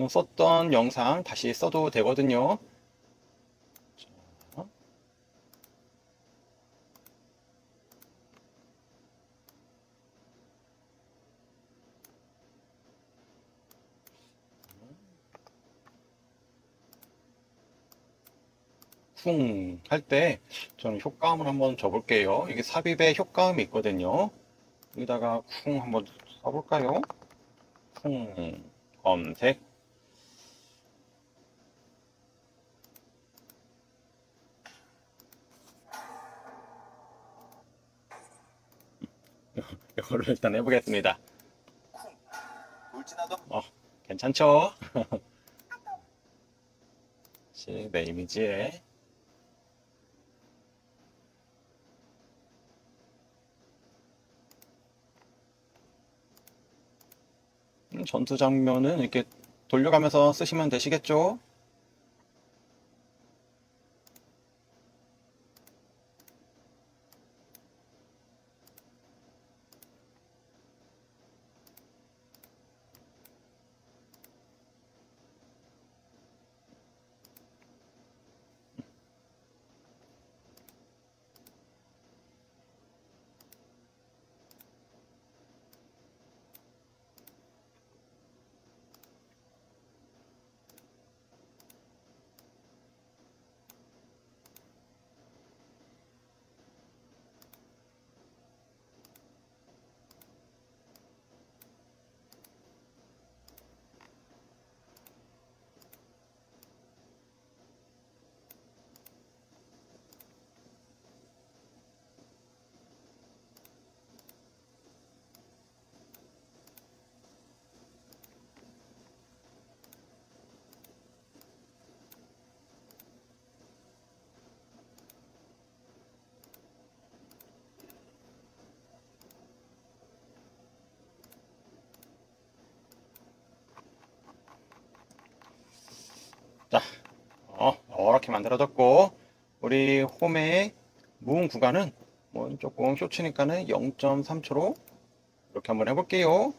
썼던 영상 다시 써도 되거든요. 자. 쿵 할 때 저는 효과음을 한번 줘볼게요. 이게 삽입에 효과음이 있거든요. 여기다가 쿵 한번 써볼까요? 쿵 검색 요거를 일단 해보겠습니다. 쿵 돌진하던 괜찮죠? 다시 내 이미지에 전투 장면은 이렇게 돌려가면서 쓰시면 되시겠죠? 자, 이렇게 만들어졌고, 우리 홈의 무음 구간은 뭐 조금 쇼츠니까는 0.3초로 이렇게 한번 해볼게요.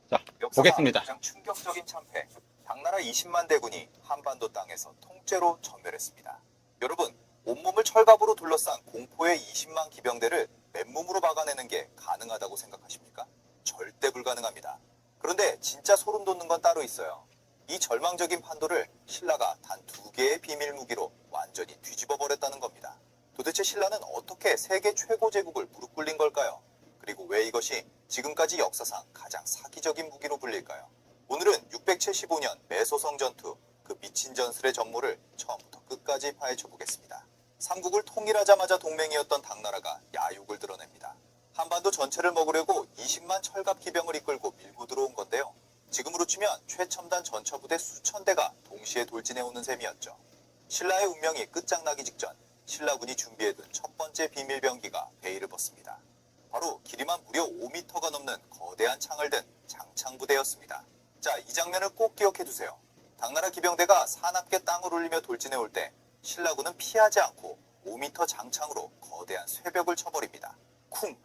자, 역사상 보겠습니다. 가장 충격적인 참패. 당나라 20만 대군이 한반도 땅에서 통째로 전멸했습니다. 여러분, 온몸을 철갑으로 둘러싼 공포의 20만 기병대를 맨몸으로 막아내는 게 가능하다고 생각하십니까? 절대 불가능합니다. 그런데 진짜 소름 돋는 건 따로 있어요. 이 절망적인 판도를 신라가 단 2개의 비밀 무기로 완전히 뒤집어 버렸다는 겁니다. 도대체 신라는 어떻게 세계 최고 제국을 무릎 꿇린 걸까요? 그리고 왜 이것이 지금까지 역사상 가장 사기적인 무기로 불릴까요? 오늘은 675년 매소성 전투, 그 미친 전술의 전모를 처음부터 끝까지 파헤쳐 보겠습니다. 삼국을 통일하자마자 동맹이었던 당나라가 야욕을 드러냅니다. 한반도 전체를 먹으려고 20만 철갑 기병을 이끌고 밀고 들어온 건데요. 지금으로 치면 최첨단 전차부대 수천 대가 동시에 돌진해오는 셈이었죠. 신라의 운명이 끝장나기 직전 신라군이 준비해둔 첫 번째 비밀병기가 베일을 벗습니다. 바로 길이만 무려 5m가 넘는 거대한 창을 든 장창부대였습니다. 자, 이 장면을 꼭 기억해두세요. 당나라 기병대가 사납게 땅을 울리며 돌진해올 때 신라군은 피하지 않고 5m 장창으로 거대한 쇠벽을 쳐버립니다. 쿵!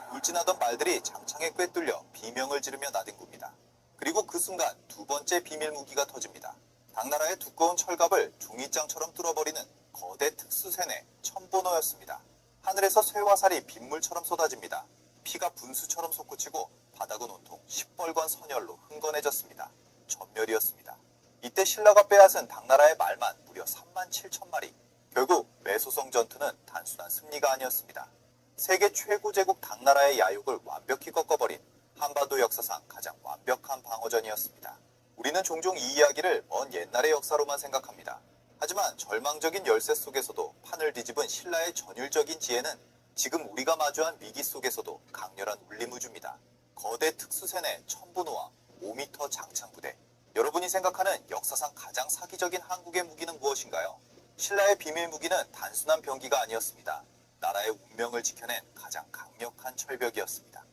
돌진하던 말들이 장창에 꿰뚫려 비명을 지르며 나뒹굽니다. 그리고 그 순간 두 번째 비밀 무기가 터집니다. 당나라의 두꺼운 철갑을 종이장처럼 뚫어버리는 거대 특수세뇌 천보노였습니다. 하늘에서 쇠와 살이 빗물처럼 쏟아집니다. 피가 분수처럼 솟구치고 바닥은 온통 시뻘건 선열로 흥건해졌습니다. 전멸이었습니다. 이때 신라가 빼앗은 당나라의 말만 무려 3만 7천 마리. 결국 매소성 전투는 단순한 승리가 아니었습니다. 세계 최고 제국 당나라의 야욕을 완벽히 꺾어버린 한반도 역사상 가장 완벽한 방어전이었습니다. 우리는 종종 이 이야기를 먼 옛날의 역사로만 생각합니다. 하지만 절망적인 열세 속에서도 판을 뒤집은 신라의 전율적인 지혜는 지금 우리가 마주한 위기 속에서도 강렬한 울림을 줍니다. 거대 특수세뇌 천부노와 5m 장창부대. 여러분이 생각하는 역사상 가장 사기적인 한국의 무기는 무엇인가요? 신라의 비밀 무기는 단순한 병기가 아니었습니다. 나라의 운명을 지켜낸 가장 강력한 철벽이었습니다.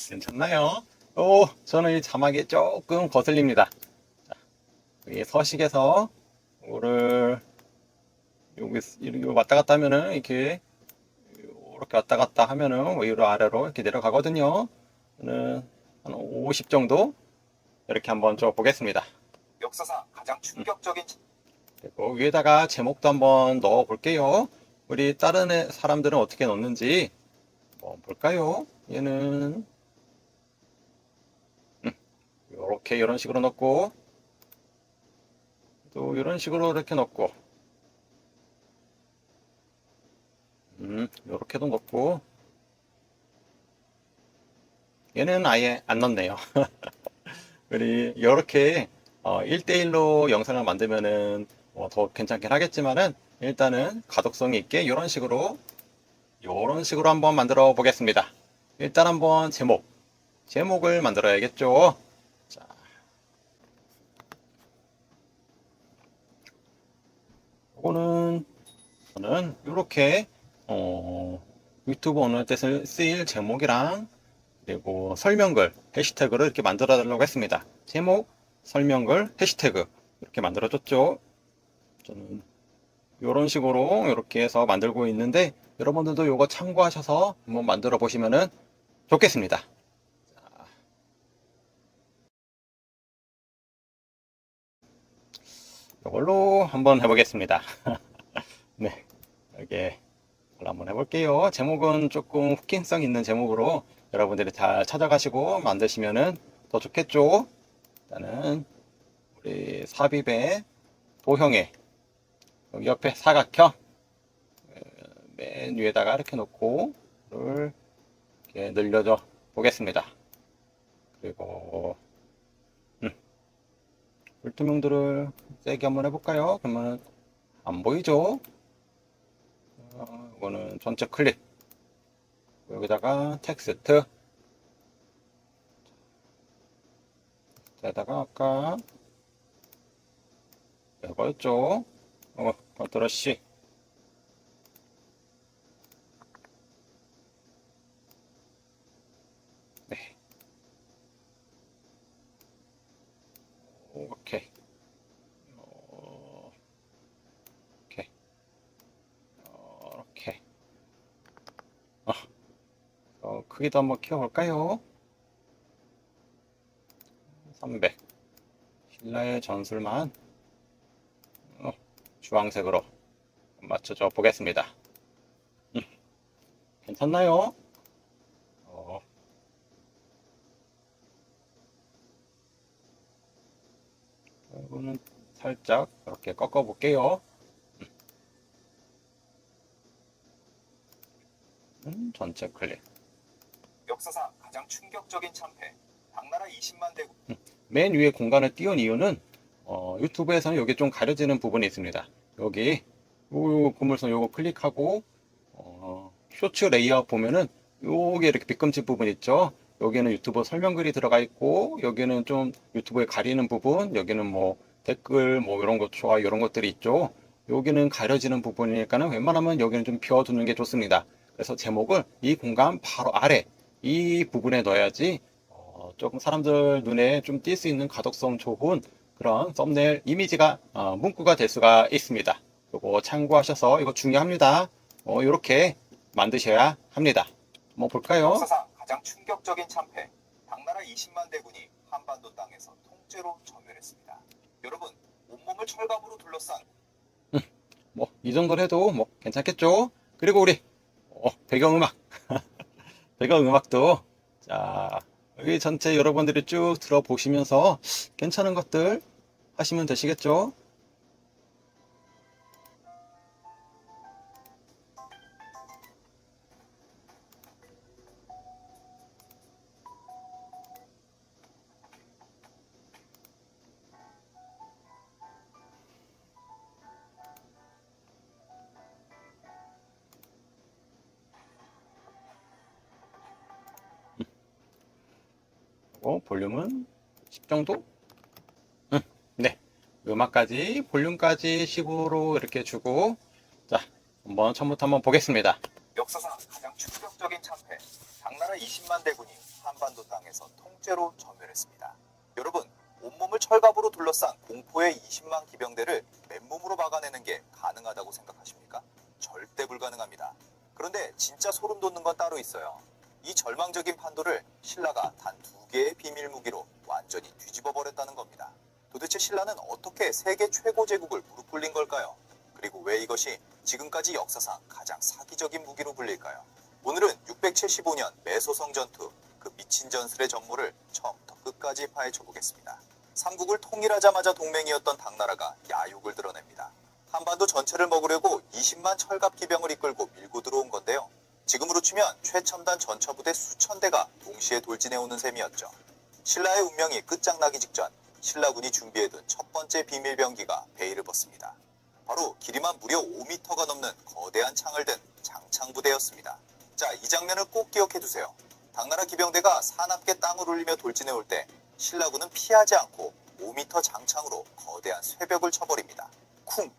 괜찮나요? 저는 이 자막이 조금 거슬립니다. 자, 이 서식에서 이거를 여기 왔다 갔다 하면은 이렇게 왔다 갔다 하면은 위로 아래로 이렇게 내려가거든요. 저는 한 50 정도 이렇게 한번 좀 보겠습니다. 역사상 가장 충격적인 그리고 위에다가 제목도 한번 넣어 볼게요. 우리 다른 사람들은 어떻게 넣는지 한번 볼까요? 얘는 이렇게 이런 식으로 넣고 또 이런 식으로 이렇게 넣고 이렇게도 넣고 얘는 아예 안 넣네요. 우리 이렇게 1대1로 영상을 만들면은 더 괜찮긴 하겠지만은 일단은 가독성이 있게 이런 식으로 한번 만들어 보겠습니다. 일단 한번 제목을 만들어야겠죠. 자, 이거는 저는 이렇게 유튜브 오늘 때 쓰일 제목이랑 그리고 설명글, 해시태그를 이렇게 만들어 달라고 했습니다. 제목, 설명글, 해시태그 이렇게 만들어 줬죠. 저는 이런 식으로 이렇게 해서 만들고 있는데 여러분들도 이거 참고하셔서 한번 만들어 보시면 좋겠습니다. 이걸로 한번 해보겠습니다. 네, 여기에 한번 해볼게요. 제목은 조금 후킹성 있는 제목으로 여러분들이 잘 찾아가시고 만드시면 더 좋겠죠. 일단은 우리 삽입의 도형에 여기 옆에 사각형 맨 위에다가 이렇게 놓고 이렇게 늘려줘 보겠습니다. 그리고 불투명들을 세게 한번 해볼까요? 그러면 안 보이죠? 이거는 전체 클릭. 여기다가 텍스트. 에다가 아까 이거였죠? 컨트롤 C. 네. 오케이. 오케이. 이렇게. 크기도 한번 키워볼까요? 300. 신라의 전술만 주황색으로 맞춰줘 보겠습니다. 괜찮나요? 이거는 살짝 이렇게 꺾어 볼게요. 전체 클릭. 역사상 가장 충격적인 참패. 당나라 20만 대군. 맨 위에 공간을 띄운 이유는 유튜브에서는 여기 좀 가려지는 부분이 있습니다. 여기 요 고물선 요거 클릭하고 쇼츠 레이아웃 보면은 요게 이렇게 빗금질 부분 있죠. 여기는 유튜브 설명글이 들어가 있고 여기는 좀 유튜브에 가리는 부분, 여기는 뭐 댓글 뭐 이런 것 좋아요 이런 것들이 있죠. 여기는 가려지는 부분이니까는 웬만하면 여기는 좀 비워두는 게 좋습니다. 그래서 제목을 이 공간 바로 아래 이 부분에 넣어야지 조금 사람들 눈에 좀 띌 수 있는 가독성 좋은 그런 썸네일 이미지가 문구가 될 수가 있습니다. 이거 참고하셔서 이거 중요합니다. 이렇게 만드셔야 합니다. 한번 볼까요? 역사상 가장 충격적인 참패. 당나라 20만 대군이 한반도 땅에서 통째로 전멸했습니다. 여러분, 온몸을 철갑으로 둘러싼 뭐 이 정도로 해도 뭐 괜찮겠죠? 그리고 우리 배경음악 배경음악도 자 여기 전체 여러분들이 쭉 들어보시면서 괜찮은 것들 하시면 되시겠죠? 볼륨은 10 정도? 네. 음악까지, 볼륨까지 10으로 이렇게 주고, 자, 한번 처음부터 한번 보겠습니다. 역사상 가장 충격적인 참패. 당나라 20만 대군이 한반도 땅에서 통째로 전멸했습니다. 여러분, 온몸을 철갑으로 둘러싼 공포의 20만 기병대를 맨몸으로 막아내는 게 가능하다고 생각하십니까? 절대 불가능합니다. 그런데 진짜 소름 돋는 건 따로 있어요. 이 절망적인 판도를 신라가 단 2개의 비밀 무기로 완전히 뒤집어 버렸다는 겁니다. 도대체 신라는 어떻게 세계 최고 제국을 무릎 꿇린 걸까요? 그리고 왜 이것이 지금까지 역사상 가장 사기적인 무기로 불릴까요? 오늘은 675년 매소성 전투, 그 미친 전술의 전모를 처음부터 끝까지 파헤쳐 보겠습니다. 삼국을 통일하자마자 동맹이었던 당나라가 야욕을 드러냅니다. 한반도 전체를 먹으려고 20만 철갑 기병을 이끌고 밀고 들어온 건데요. 지금으로 치면 최첨단 전차부대 수천 대가 동시에 돌진해오는 셈이었죠. 신라의 운명이 끝장나기 직전 신라군이 준비해둔 첫 번째 비밀병기가 베일을 벗습니다. 바로 길이만 무려 5m가 넘는 거대한 창을 든 장창부대였습니다. 자, 이 장면을 꼭 기억해두세요. 당나라 기병대가 사납게 땅을 울리며 돌진해 올 때 신라군은 피하지 않고 5m 장창으로 거대한 쇠벽을 쳐버립니다. 쿵!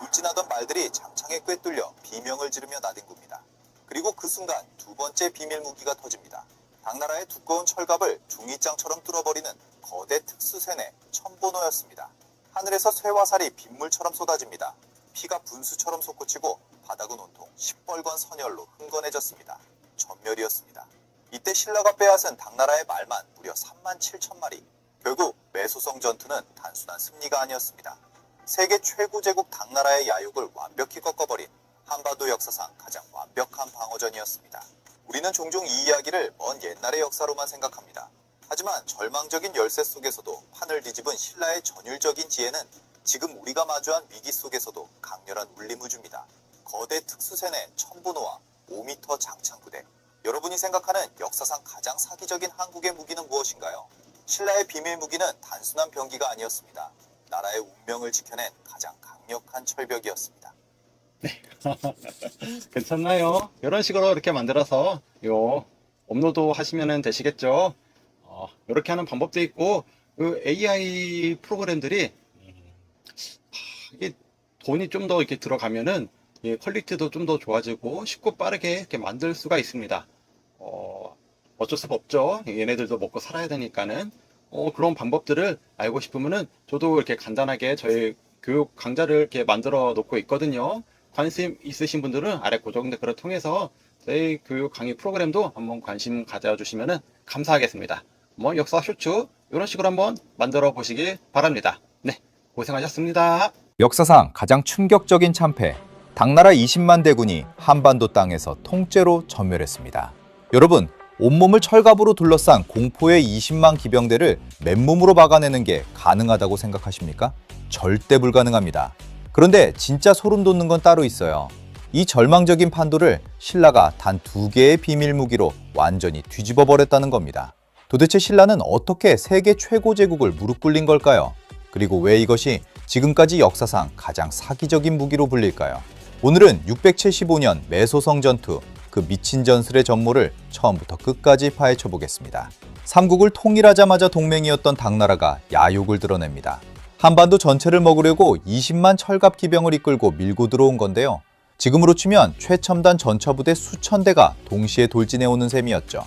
울진하던 말들이 장창에 꿰뚫려 비명을 지르며 나뒹굽니다. 그리고 그 순간 두 번째 비밀 무기가 터집니다. 당나라의 두꺼운 철갑을 종이장처럼 뚫어버리는 거대 특수세뇌 천보노였습니다. 하늘에서 쇠화살이 빗물처럼 쏟아집니다. 피가 분수처럼 솟구치고 바닥은 온통 시뻘건 선열로 흥건해졌습니다. 전멸이었습니다. 이때 신라가 빼앗은 당나라의 말만 무려 37,000마리. 결국 매소성 전투는 단순한 승리가 아니었습니다. 세계 최고 제국 당나라의 야욕을 완벽히 꺾어버린 한반도 역사상 가장 완벽한 방어전이었습니다. 우리는 종종 이 이야기를 먼 옛날의 역사로만 생각합니다. 하지만 절망적인 열세 속에서도 판을 뒤집은 신라의 전율적인 지혜는 지금 우리가 마주한 위기 속에서도 강렬한 울림우주입니다. 거대 특수세뇌 천부노와 5m 장창부대. 여러분이 생각하는 역사상 가장 사기적인 한국의 무기는 무엇인가요? 신라의 비밀 무기는 단순한 병기가 아니었습니다. 나라의 운명을 지켜낸 가장 강력한 철벽이었습니다. 괜찮나요? 이런 식으로 이렇게 만들어서 업로드 하시면 되시겠죠. 이렇게 하는 방법도 있고, 그 AI 프로그램들이 이게 돈이 좀 더 이렇게 들어가면은 퀄리티도 좀 더 좋아지고 쉽고 빠르게 이렇게 만들 수가 있습니다. 어쩔 수가 없죠. 얘네들도 먹고 살아야 되니까는. 그런 방법들을 알고 싶으면은 저도 이렇게 간단하게 저희 교육 강좌를 이렇게 만들어 놓고 있거든요. 관심 있으신 분들은 아래 고정 댓글을 통해서 저희 교육 강의 프로그램도 한번 관심 가져주시면 감사하겠습니다. 역사 쇼츠 이런 식으로 한번 만들어 보시기 바랍니다. 네, 고생하셨습니다. 역사상 가장 충격적인 참패, 당나라 20만 대군이 한반도 땅에서 통째로 전멸했습니다. 여러분, 온몸을 철갑으로 둘러싼 공포의 20만 기병대를 맨몸으로 막아내는 게 가능하다고 생각하십니까? 절대 불가능합니다. 그런데 진짜 소름 돋는 건 따로 있어요. 이 절망적인 판도를 신라가 단 2개의 비밀 무기로 완전히 뒤집어 버렸다는 겁니다. 도대체 신라는 어떻게 세계 최고 제국을 무릎 꿇린 걸까요? 그리고 왜 이것이 지금까지 역사상 가장 사기적인 무기로 불릴까요? 오늘은 675년 매소성 전투, 그 미친 전술의 전모를 처음부터 끝까지 파헤쳐 보겠습니다. 삼국을 통일하자마자 동맹이었던 당나라가 야욕을 드러냅니다. 한반도 전체를 먹으려고 20만 철갑 기병을 이끌고 밀고 들어온 건데요. 지금으로 치면 최첨단 전차부대 수천 대가 동시에 돌진해오는 셈이었죠.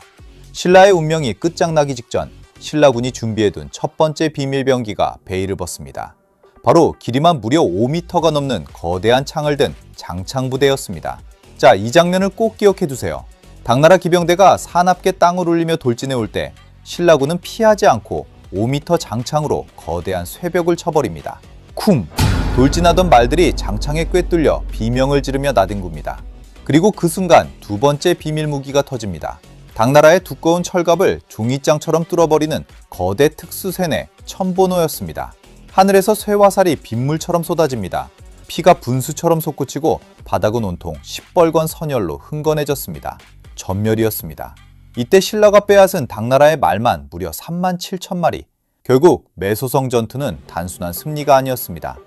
신라의 운명이 끝장나기 직전 신라군이 준비해둔 첫 번째 비밀병기가 베일을 벗습니다. 바로 길이만 무려 5m가 넘는 거대한 창을 든 장창부대였습니다. 자, 이 장면을 꼭 기억해두세요. 당나라 기병대가 사납게 땅을 울리며 돌진해 올 때 신라군은 피하지 않고 5m 장창으로 거대한 쇠벽을 쳐버립니다. 쿵! 돌진하던 말들이 장창에 꿰뚫려 비명을 지르며 나뒹굽니다. 그리고 그 순간 두 번째 비밀 무기가 터집니다. 당나라의 두꺼운 철갑을 종이장처럼 뚫어버리는 거대 특수세뇌 천보노였습니다. 하늘에서 쇠화살이 빗물처럼 쏟아집니다. 피가 분수처럼 솟구치고 바닥은 온통 시뻘건 선열로 흥건해졌습니다. 전멸이었습니다. 이때 신라가 빼앗은 당나라의 말만 무려 37,000마리. 결국 매소성 전투는 단순한 승리가 아니었습니다.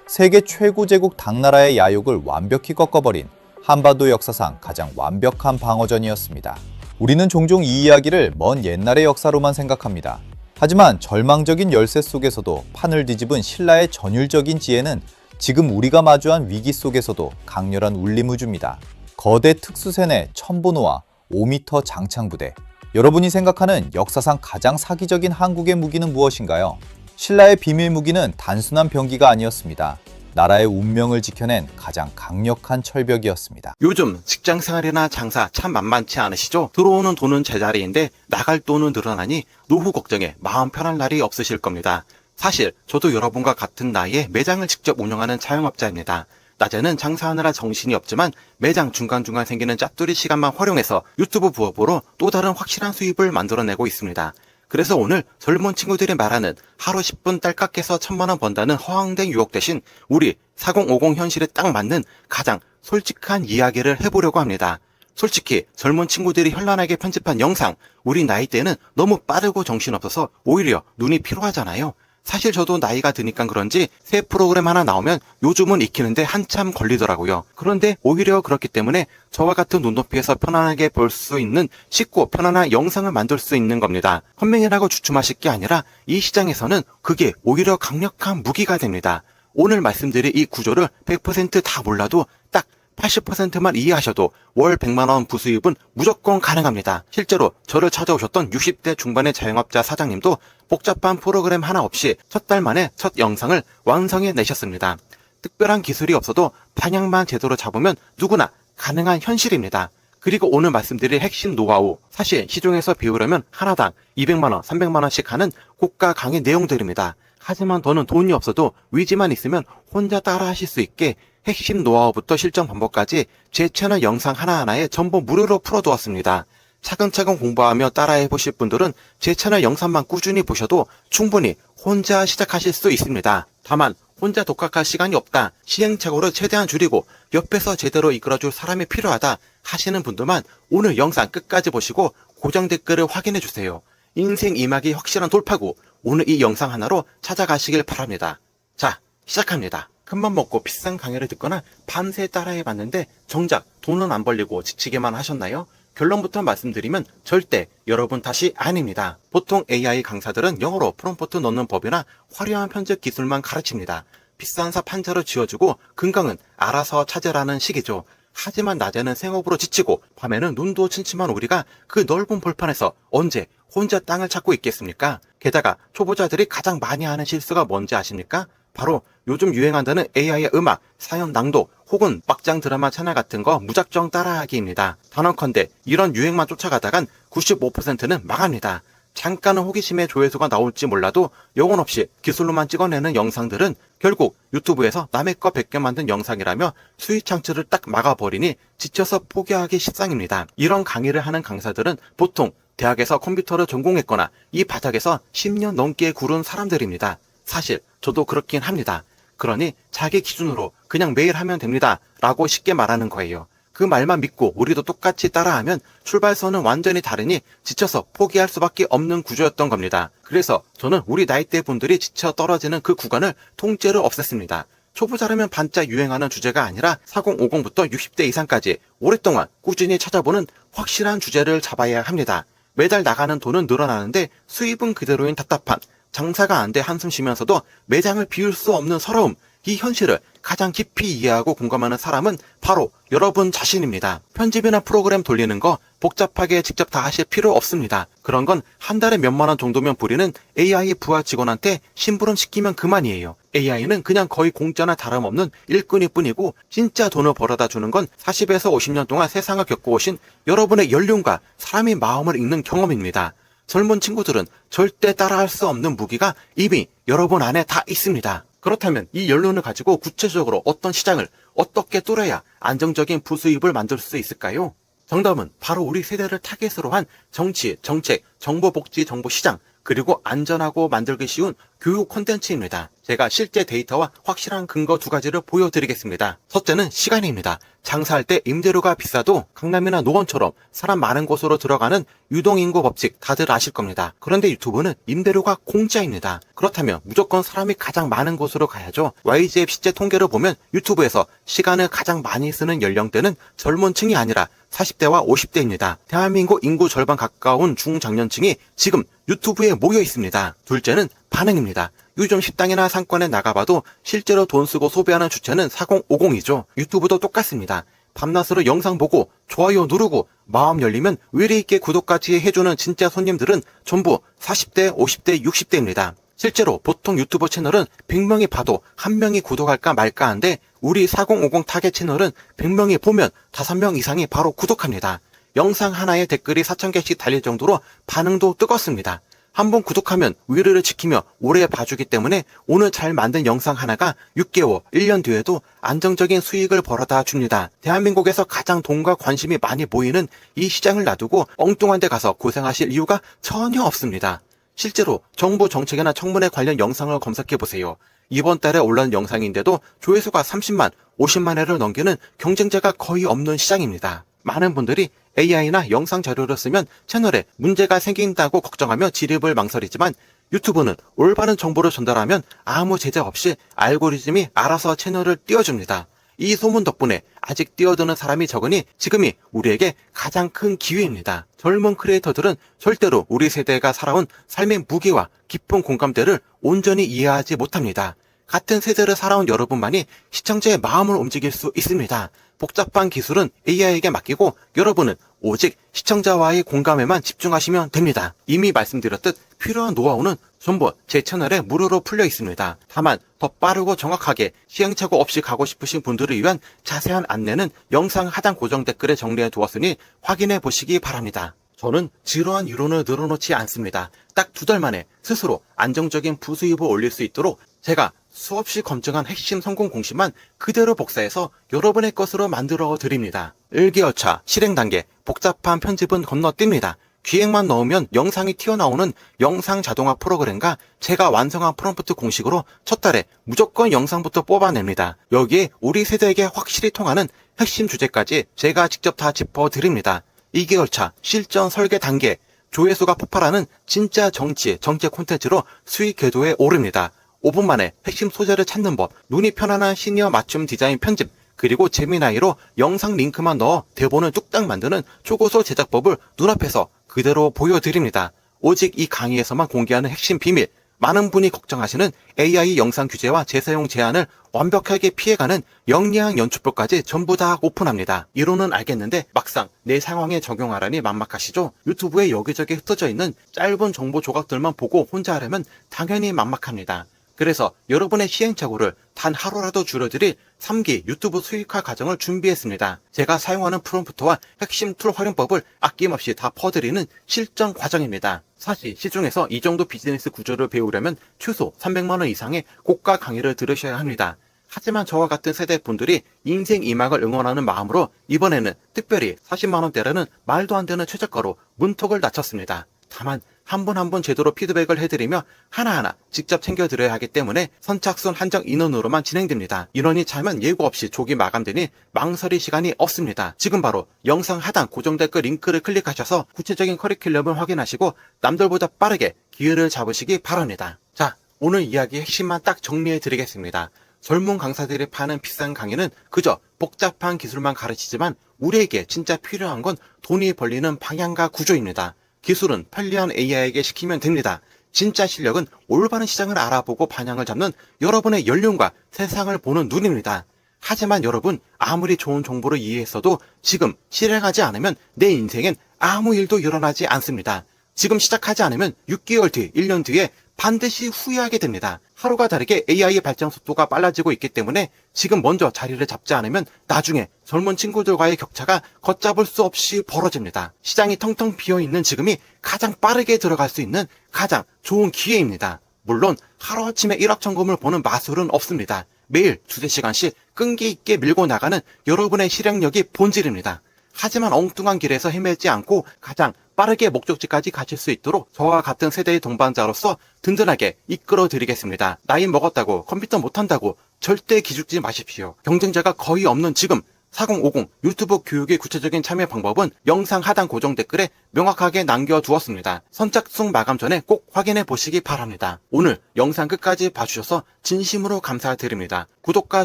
세계 최고 제국 당나라의 야욕을 완벽히 꺾어버린 한반도 역사상 가장 완벽한 방어전이었습니다. 우리는 종종 이 이야기를 먼 옛날의 역사로만 생각합니다. 하지만 절망적인 열세 속에서도 판을 뒤집은 신라의 전율적인 지혜는 지금 우리가 마주한 위기 속에서도 강렬한 울림우주입니다. 거대 특수세뇌 천보노와 5m 장창부대. 여러분이 생각하는 역사상 가장 사기적인 한국의 무기는 무엇인가요? 신라의 비밀 무기는 단순한 병기가 아니었습니다. 나라의 운명을 지켜낸 가장 강력한 철벽이었습니다. 요즘 직장 생활이나 장사 참 만만치 않으시죠? 들어오는 돈은 제자리인데 나갈 돈은 늘어나니 노후 걱정에 마음 편할 날이 없으실 겁니다. 사실 저도 여러분과 같은 나이에 매장을 직접 운영하는 자영업자입니다. 낮에는 장사하느라 정신이 없지만 매장 중간중간 생기는 짭두리 시간만 활용해서 유튜브 부업으로 또 다른 확실한 수입을 만들어내고 있습니다. 그래서 오늘 젊은 친구들이 말하는 하루 10분 딸깍해서 1,000만원 번다는 허황된 유혹 대신 우리 4050 현실에 딱 맞는 가장 솔직한 이야기를 해보려고 합니다. 솔직히 젊은 친구들이 현란하게 편집한 영상, 우리 나이 때는 너무 빠르고 정신없어서 오히려 눈이 피로하잖아요. 사실 저도 나이가 드니까 그런지 새 프로그램 하나 나오면 요즘은 익히는데 한참 걸리더라고요. 그런데 오히려 그렇기 때문에 저와 같은 눈높이에서 편안하게 볼 수 있는 쉽고 편안한 영상을 만들 수 있는 겁니다. 컴맹이라고 주춤하실 게 아니라 이 시장에서는 그게 오히려 강력한 무기가 됩니다. 오늘 말씀드릴 이 구조를 100% 다 몰라도 딱 80%만 이해하셔도 월 100만원 부수입은 무조건 가능합니다. 실제로 저를 찾아오셨던 60대 중반의 자영업자 사장님도 복잡한 프로그램 하나 없이 첫 달 만에 첫 영상을 완성해 내셨습니다. 특별한 기술이 없어도 방향만 제대로 잡으면 누구나 가능한 현실입니다. 그리고 오늘 말씀드릴 핵심 노하우, 사실 시중에서 배우려면 하나당 200만원, 300만원씩 하는 고가 강의 내용들입니다. 하지만 저는 돈이 없어도 의지만 있으면 혼자 따라 하실 수 있게 핵심 노하우부터 실전 방법까지 제 채널 영상 하나하나에 전부 무료로 풀어두었습니다. 차근차근 공부하며 따라해 보실 분들은 제 채널 영상만 꾸준히 보셔도 충분히 혼자 시작하실 수 있습니다. 다만 혼자 독학할 시간이 없다, 시행착오를 최대한 줄이고 옆에서 제대로 이끌어줄 사람이 필요하다 하시는 분들만 오늘 영상 끝까지 보시고 고정 댓글을 확인해 주세요. 인생 이막이 확실한 돌파구, 오늘 이 영상 하나로 찾아가시길 바랍니다. 자, 시작합니다. 큰맘 먹고 비싼 강의를 듣거나 밤새 따라해봤는데 정작 돈은 안 벌리고 지치게만 하셨나요? 결론부터 말씀드리면 절대 여러분 탓이 아닙니다. 보통 AI 강사들은 영어로 프롬프트 넣는 법이나 화려한 편집 기술만 가르칩니다. 비싼 삽 한 자루 쥐어주고 금강은 알아서 찾으라는 식이죠. 하지만 낮에는 생업으로 지치고 밤에는 눈도 침침한 우리가 그 넓은 벌판에서 언제 혼자 땅을 찾고 있겠습니까? 게다가 초보자들이 가장 많이 하는 실수가 뭔지 아십니까? 바로 요즘 유행한다는 AI의 음악, 사연 낭독 혹은 막장 드라마 채널 같은 거 무작정 따라하기입니다. 단언컨대 이런 유행만 쫓아가다간 95%는 망합니다. 잠깐은 호기심에 조회수가 나올지 몰라도 영혼 없이 기술로만 찍어내는 영상들은 결국 유튜브에서 남의 거 베껴 만든 영상이라며 수익 창출을 딱 막아버리니 지쳐서 포기하기 십상입니다. 이런 강의를 하는 강사들은 보통 대학에서 컴퓨터를 전공했거나 이 바닥에서 10년 넘게 구른 사람들입니다. 사실 저도 그렇긴 합니다. 그러니 자기 기준으로 그냥 매일 하면 됩니다 라고 쉽게 말하는 거예요. 그 말만 믿고 우리도 똑같이 따라하면 출발선은 완전히 다르니 지쳐서 포기할 수밖에 없는 구조였던 겁니다. 그래서 저는 우리 나이대 분들이 지쳐 떨어지는 그 구간을 통째로 없앴습니다. 초보자라면 반짝 유행하는 주제가 아니라 4050부터 60대 이상까지 오랫동안 꾸준히 찾아보는 확실한 주제를 잡아야 합니다. 매달 나가는 돈은 늘어나는데 수입은 그대로인 답답한, 장사가 안 돼 한숨 쉬면서도 매장을 비울 수 없는 서러움, 이 현실을 가장 깊이 이해하고 공감하는 사람은 바로 여러분 자신입니다. 편집이나 프로그램 돌리는 거 복잡하게 직접 다 하실 필요 없습니다. 그런 건 한 달에 몇만 원 정도면 부리는 AI 부하 직원한테 심부름 시키면 그만이에요. AI는 그냥 거의 공짜나 다름없는 일꾼일 뿐이고 진짜 돈을 벌어다 주는 건 40에서 50년 동안 세상을 겪어오신 여러분의 연륜과 사람의 마음을 읽는 경험입니다. 젊은 친구들은 절대 따라할 수 없는 무기가 이미 여러분 안에 다 있습니다. 그렇다면 이 연륜을 가지고 구체적으로 어떤 시장을 어떻게 뚫어야 안정적인 부수입을 만들 수 있을까요? 정답은 바로 우리 세대를 타겟으로 한 정치, 정책, 정보복지, 정보시장, 그리고 안전하고 만들기 쉬운 교육 콘텐츠입니다. 제가 실제 데이터와 확실한 근거 두 가지를 보여드리겠습니다. 첫째는 시간입니다. 장사할 때 임대료가 비싸도 강남이나 노원처럼 사람 많은 곳으로 들어가는 유동인구 법칙 다들 아실 겁니다. 그런데 유튜브는 임대료가 공짜입니다. 그렇다면 무조건 사람이 가장 많은 곳으로 가야죠. YGF 실제 통계를 보면 유튜브에서 시간을 가장 많이 쓰는 연령대는 젊은 층이 아니라 40대와 50대입니다. 대한민국 인구 절반 가까운 중장년층이 지금 유튜브에 모여 있습니다. 둘째는 반응입니다. 요즘 식당이나 상권에 나가봐도 실제로 돈 쓰고 소비하는 주체는 4050이죠. 유튜브도 똑같습니다. 밤낮으로 영상 보고 좋아요 누르고 마음 열리면 의리 있게 구독까지 해주는 진짜 손님들은 전부 40대, 50대, 60대입니다. 실제로 보통 유튜버 채널은 100명이 봐도 1명이 구독할까 말까 한데 우리 4050 타겟 채널은 100명이 보면 5명 이상이 바로 구독합니다. 영상 하나에 댓글이 4000개씩 달릴 정도로 반응도 뜨겁습니다. 한번 구독하면 위로를 지키며 오래 봐주기 때문에 오늘 잘 만든 영상 하나가 6개월, 1년 뒤에도 안정적인 수익을 벌어다 줍니다. 대한민국에서 가장 돈과 관심이 많이 모이는 이 시장을 놔두고 엉뚱한 데 가서 고생하실 이유가 전혀 없습니다. 실제로 정부 정책이나 청문회 관련 영상을 검색해보세요. 이번 달에 올라온 영상인데도 조회수가 30만, 50만 회를 넘기는 경쟁자가 거의 없는 시장입니다. 많은 분들이 AI나 영상 자료를 쓰면 채널에 문제가 생긴다고 걱정하며 진입을 망설이지만 유튜브는 올바른 정보를 전달하면 아무 제작 없이 알고리즘이 알아서 채널을 띄워줍니다. 이 소문 덕분에 아직 뛰어드는 사람이 적으니 지금이 우리에게 가장 큰 기회입니다. 젊은 크리에이터들은 절대로 우리 세대가 살아온 삶의 무게와 깊은 공감대를 온전히 이해하지 못합니다. 같은 세대를 살아온 여러분만이 시청자의 마음을 움직일 수 있습니다. 복잡한 기술은 AI에게 맡기고 여러분은 오직 시청자와의 공감에만 집중하시면 됩니다. 이미 말씀드렸듯 필요한 노하우는 전부 제 채널에 무료로 풀려 있습니다. 다만 더 빠르고 정확하게 시행착오 없이 가고 싶으신 분들을 위한 자세한 안내는 영상 하단 고정 댓글에 정리해 두었으니 확인해 보시기 바랍니다. 저는 지루한 이론을 늘어놓지 않습니다. 딱 2달 만에 스스로 안정적인 부수입을 올릴 수 있도록 제가 수없이 검증한 핵심 성공 공식만 그대로 복사해서 여러분의 것으로 만들어 드립니다. 1개월차 실행 단계, 복잡한 편집은 건너뜁니다. 기획만 넣으면 영상이 튀어나오는 영상 자동화 프로그램과 제가 완성한 프롬프트 공식으로 첫 달에 무조건 영상부터 뽑아냅니다. 여기에 우리 세대에게 확실히 통하는 핵심 주제까지 제가 직접 다 짚어드립니다. 2개월차 실전 설계 단계, 조회수가 폭발하는 진짜 정책 콘텐츠로 수익 궤도에 오릅니다. 5분 만에 핵심 소재를 찾는 법, 눈이 편안한 시니어 맞춤 디자인 편집, 그리고 재미나이로 영상 링크만 넣어 대본을 뚝딱 만드는 초고속 제작법을 눈앞에서 그대로 보여드립니다. 오직 이 강의에서만 공개하는 핵심 비밀, 많은 분이 걱정하시는 AI 영상 규제와 재사용 제한을 완벽하게 피해가는 영리한 연출법까지 전부 다 오픈합니다. 이론은 알겠는데 막상 내 상황에 적용하라니 막막하시죠? 유튜브에 여기저기 흩어져 있는 짧은 정보 조각들만 보고 혼자 하려면 당연히 막막합니다. 그래서 여러분의 시행착오를 단 하루라도 줄여드릴 3기 유튜브 수익화 과정을 준비했습니다. 제가 사용하는 프롬프트와 핵심 툴 활용법을 아낌없이 다 퍼드리는 실전 과정입니다. 사실 시중에서 이 정도 비즈니스 구조를 배우려면 최소 300만원 이상의 고가 강의를 들으셔야 합니다. 하지만 저와 같은 세대 분들이 인생 2막을 응원하는 마음으로 이번에는 특별히 40만원대라는 말도 안 되는 최저가로 문턱을 낮췄습니다. 다만 한 분 한 분 제대로 피드백을 해드리며 하나하나 직접 챙겨드려야 하기 때문에 선착순 한정 인원으로만 진행됩니다. 인원이 차면 예고 없이 조기 마감되니 망설일 시간이 없습니다. 지금 바로 영상 하단 고정 댓글 링크를 클릭하셔서 구체적인 커리큘럼을 확인하시고 남들보다 빠르게 기회를 잡으시기 바랍니다. 자, 오늘 이야기 핵심만 딱 정리해 드리겠습니다. 젊은 강사들이 파는 비싼 강의는 그저 복잡한 기술만 가르치지만 우리에게 진짜 필요한 건 돈이 벌리는 방향과 구조입니다. 기술은 편리한 AI에게 시키면 됩니다. 진짜 실력은 올바른 시장을 알아보고 방향을 잡는 여러분의 연륜과 세상을 보는 눈입니다. 하지만 여러분, 아무리 좋은 정보를 이해했어도 지금 실행하지 않으면 내 인생엔 아무 일도 일어나지 않습니다. 지금 시작하지 않으면 6개월 뒤, 1년 뒤에 반드시 후회하게 됩니다. 하루가 다르게 AI의 발전 속도가 빨라지고 있기 때문에 지금 먼저 자리를 잡지 않으면 나중에 젊은 친구들과의 격차가 걷잡을 수 없이 벌어집니다. 시장이 텅텅 비어있는 지금이 가장 빠르게 들어갈 수 있는 가장 좋은 기회입니다. 물론 하루아침에 일확천금을 보는 마술은 없습니다. 매일 2~3시간씩 끈기 있게 밀고 나가는 여러분의 실행력이 본질입니다. 하지만 엉뚱한 길에서 헤매지 않고 가장 빠르게 목적지까지 가실 수 있도록 저와 같은 세대의 동반자로서 든든하게 이끌어 드리겠습니다. 나이 먹었다고 컴퓨터 못한다고 절대 기죽지 마십시오. 경쟁자가 거의 없는 지금 4050 유튜브 교육의 구체적인 참여 방법은 영상 하단 고정 댓글에 명확하게 남겨두었습니다. 선착순 마감 전에 꼭 확인해 보시기 바랍니다. 오늘 영상 끝까지 봐주셔서 진심으로 감사드립니다. 구독과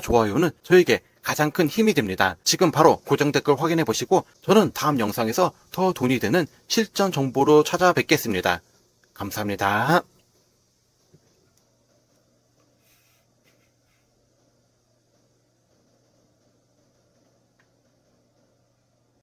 좋아요는 저에게 가장 큰 힘이 됩니다. 지금 바로 고정 댓글 확인해 보시고 저는 다음 영상에서 더 돈이 되는 실전 정보로 찾아뵙겠습니다. 감사합니다.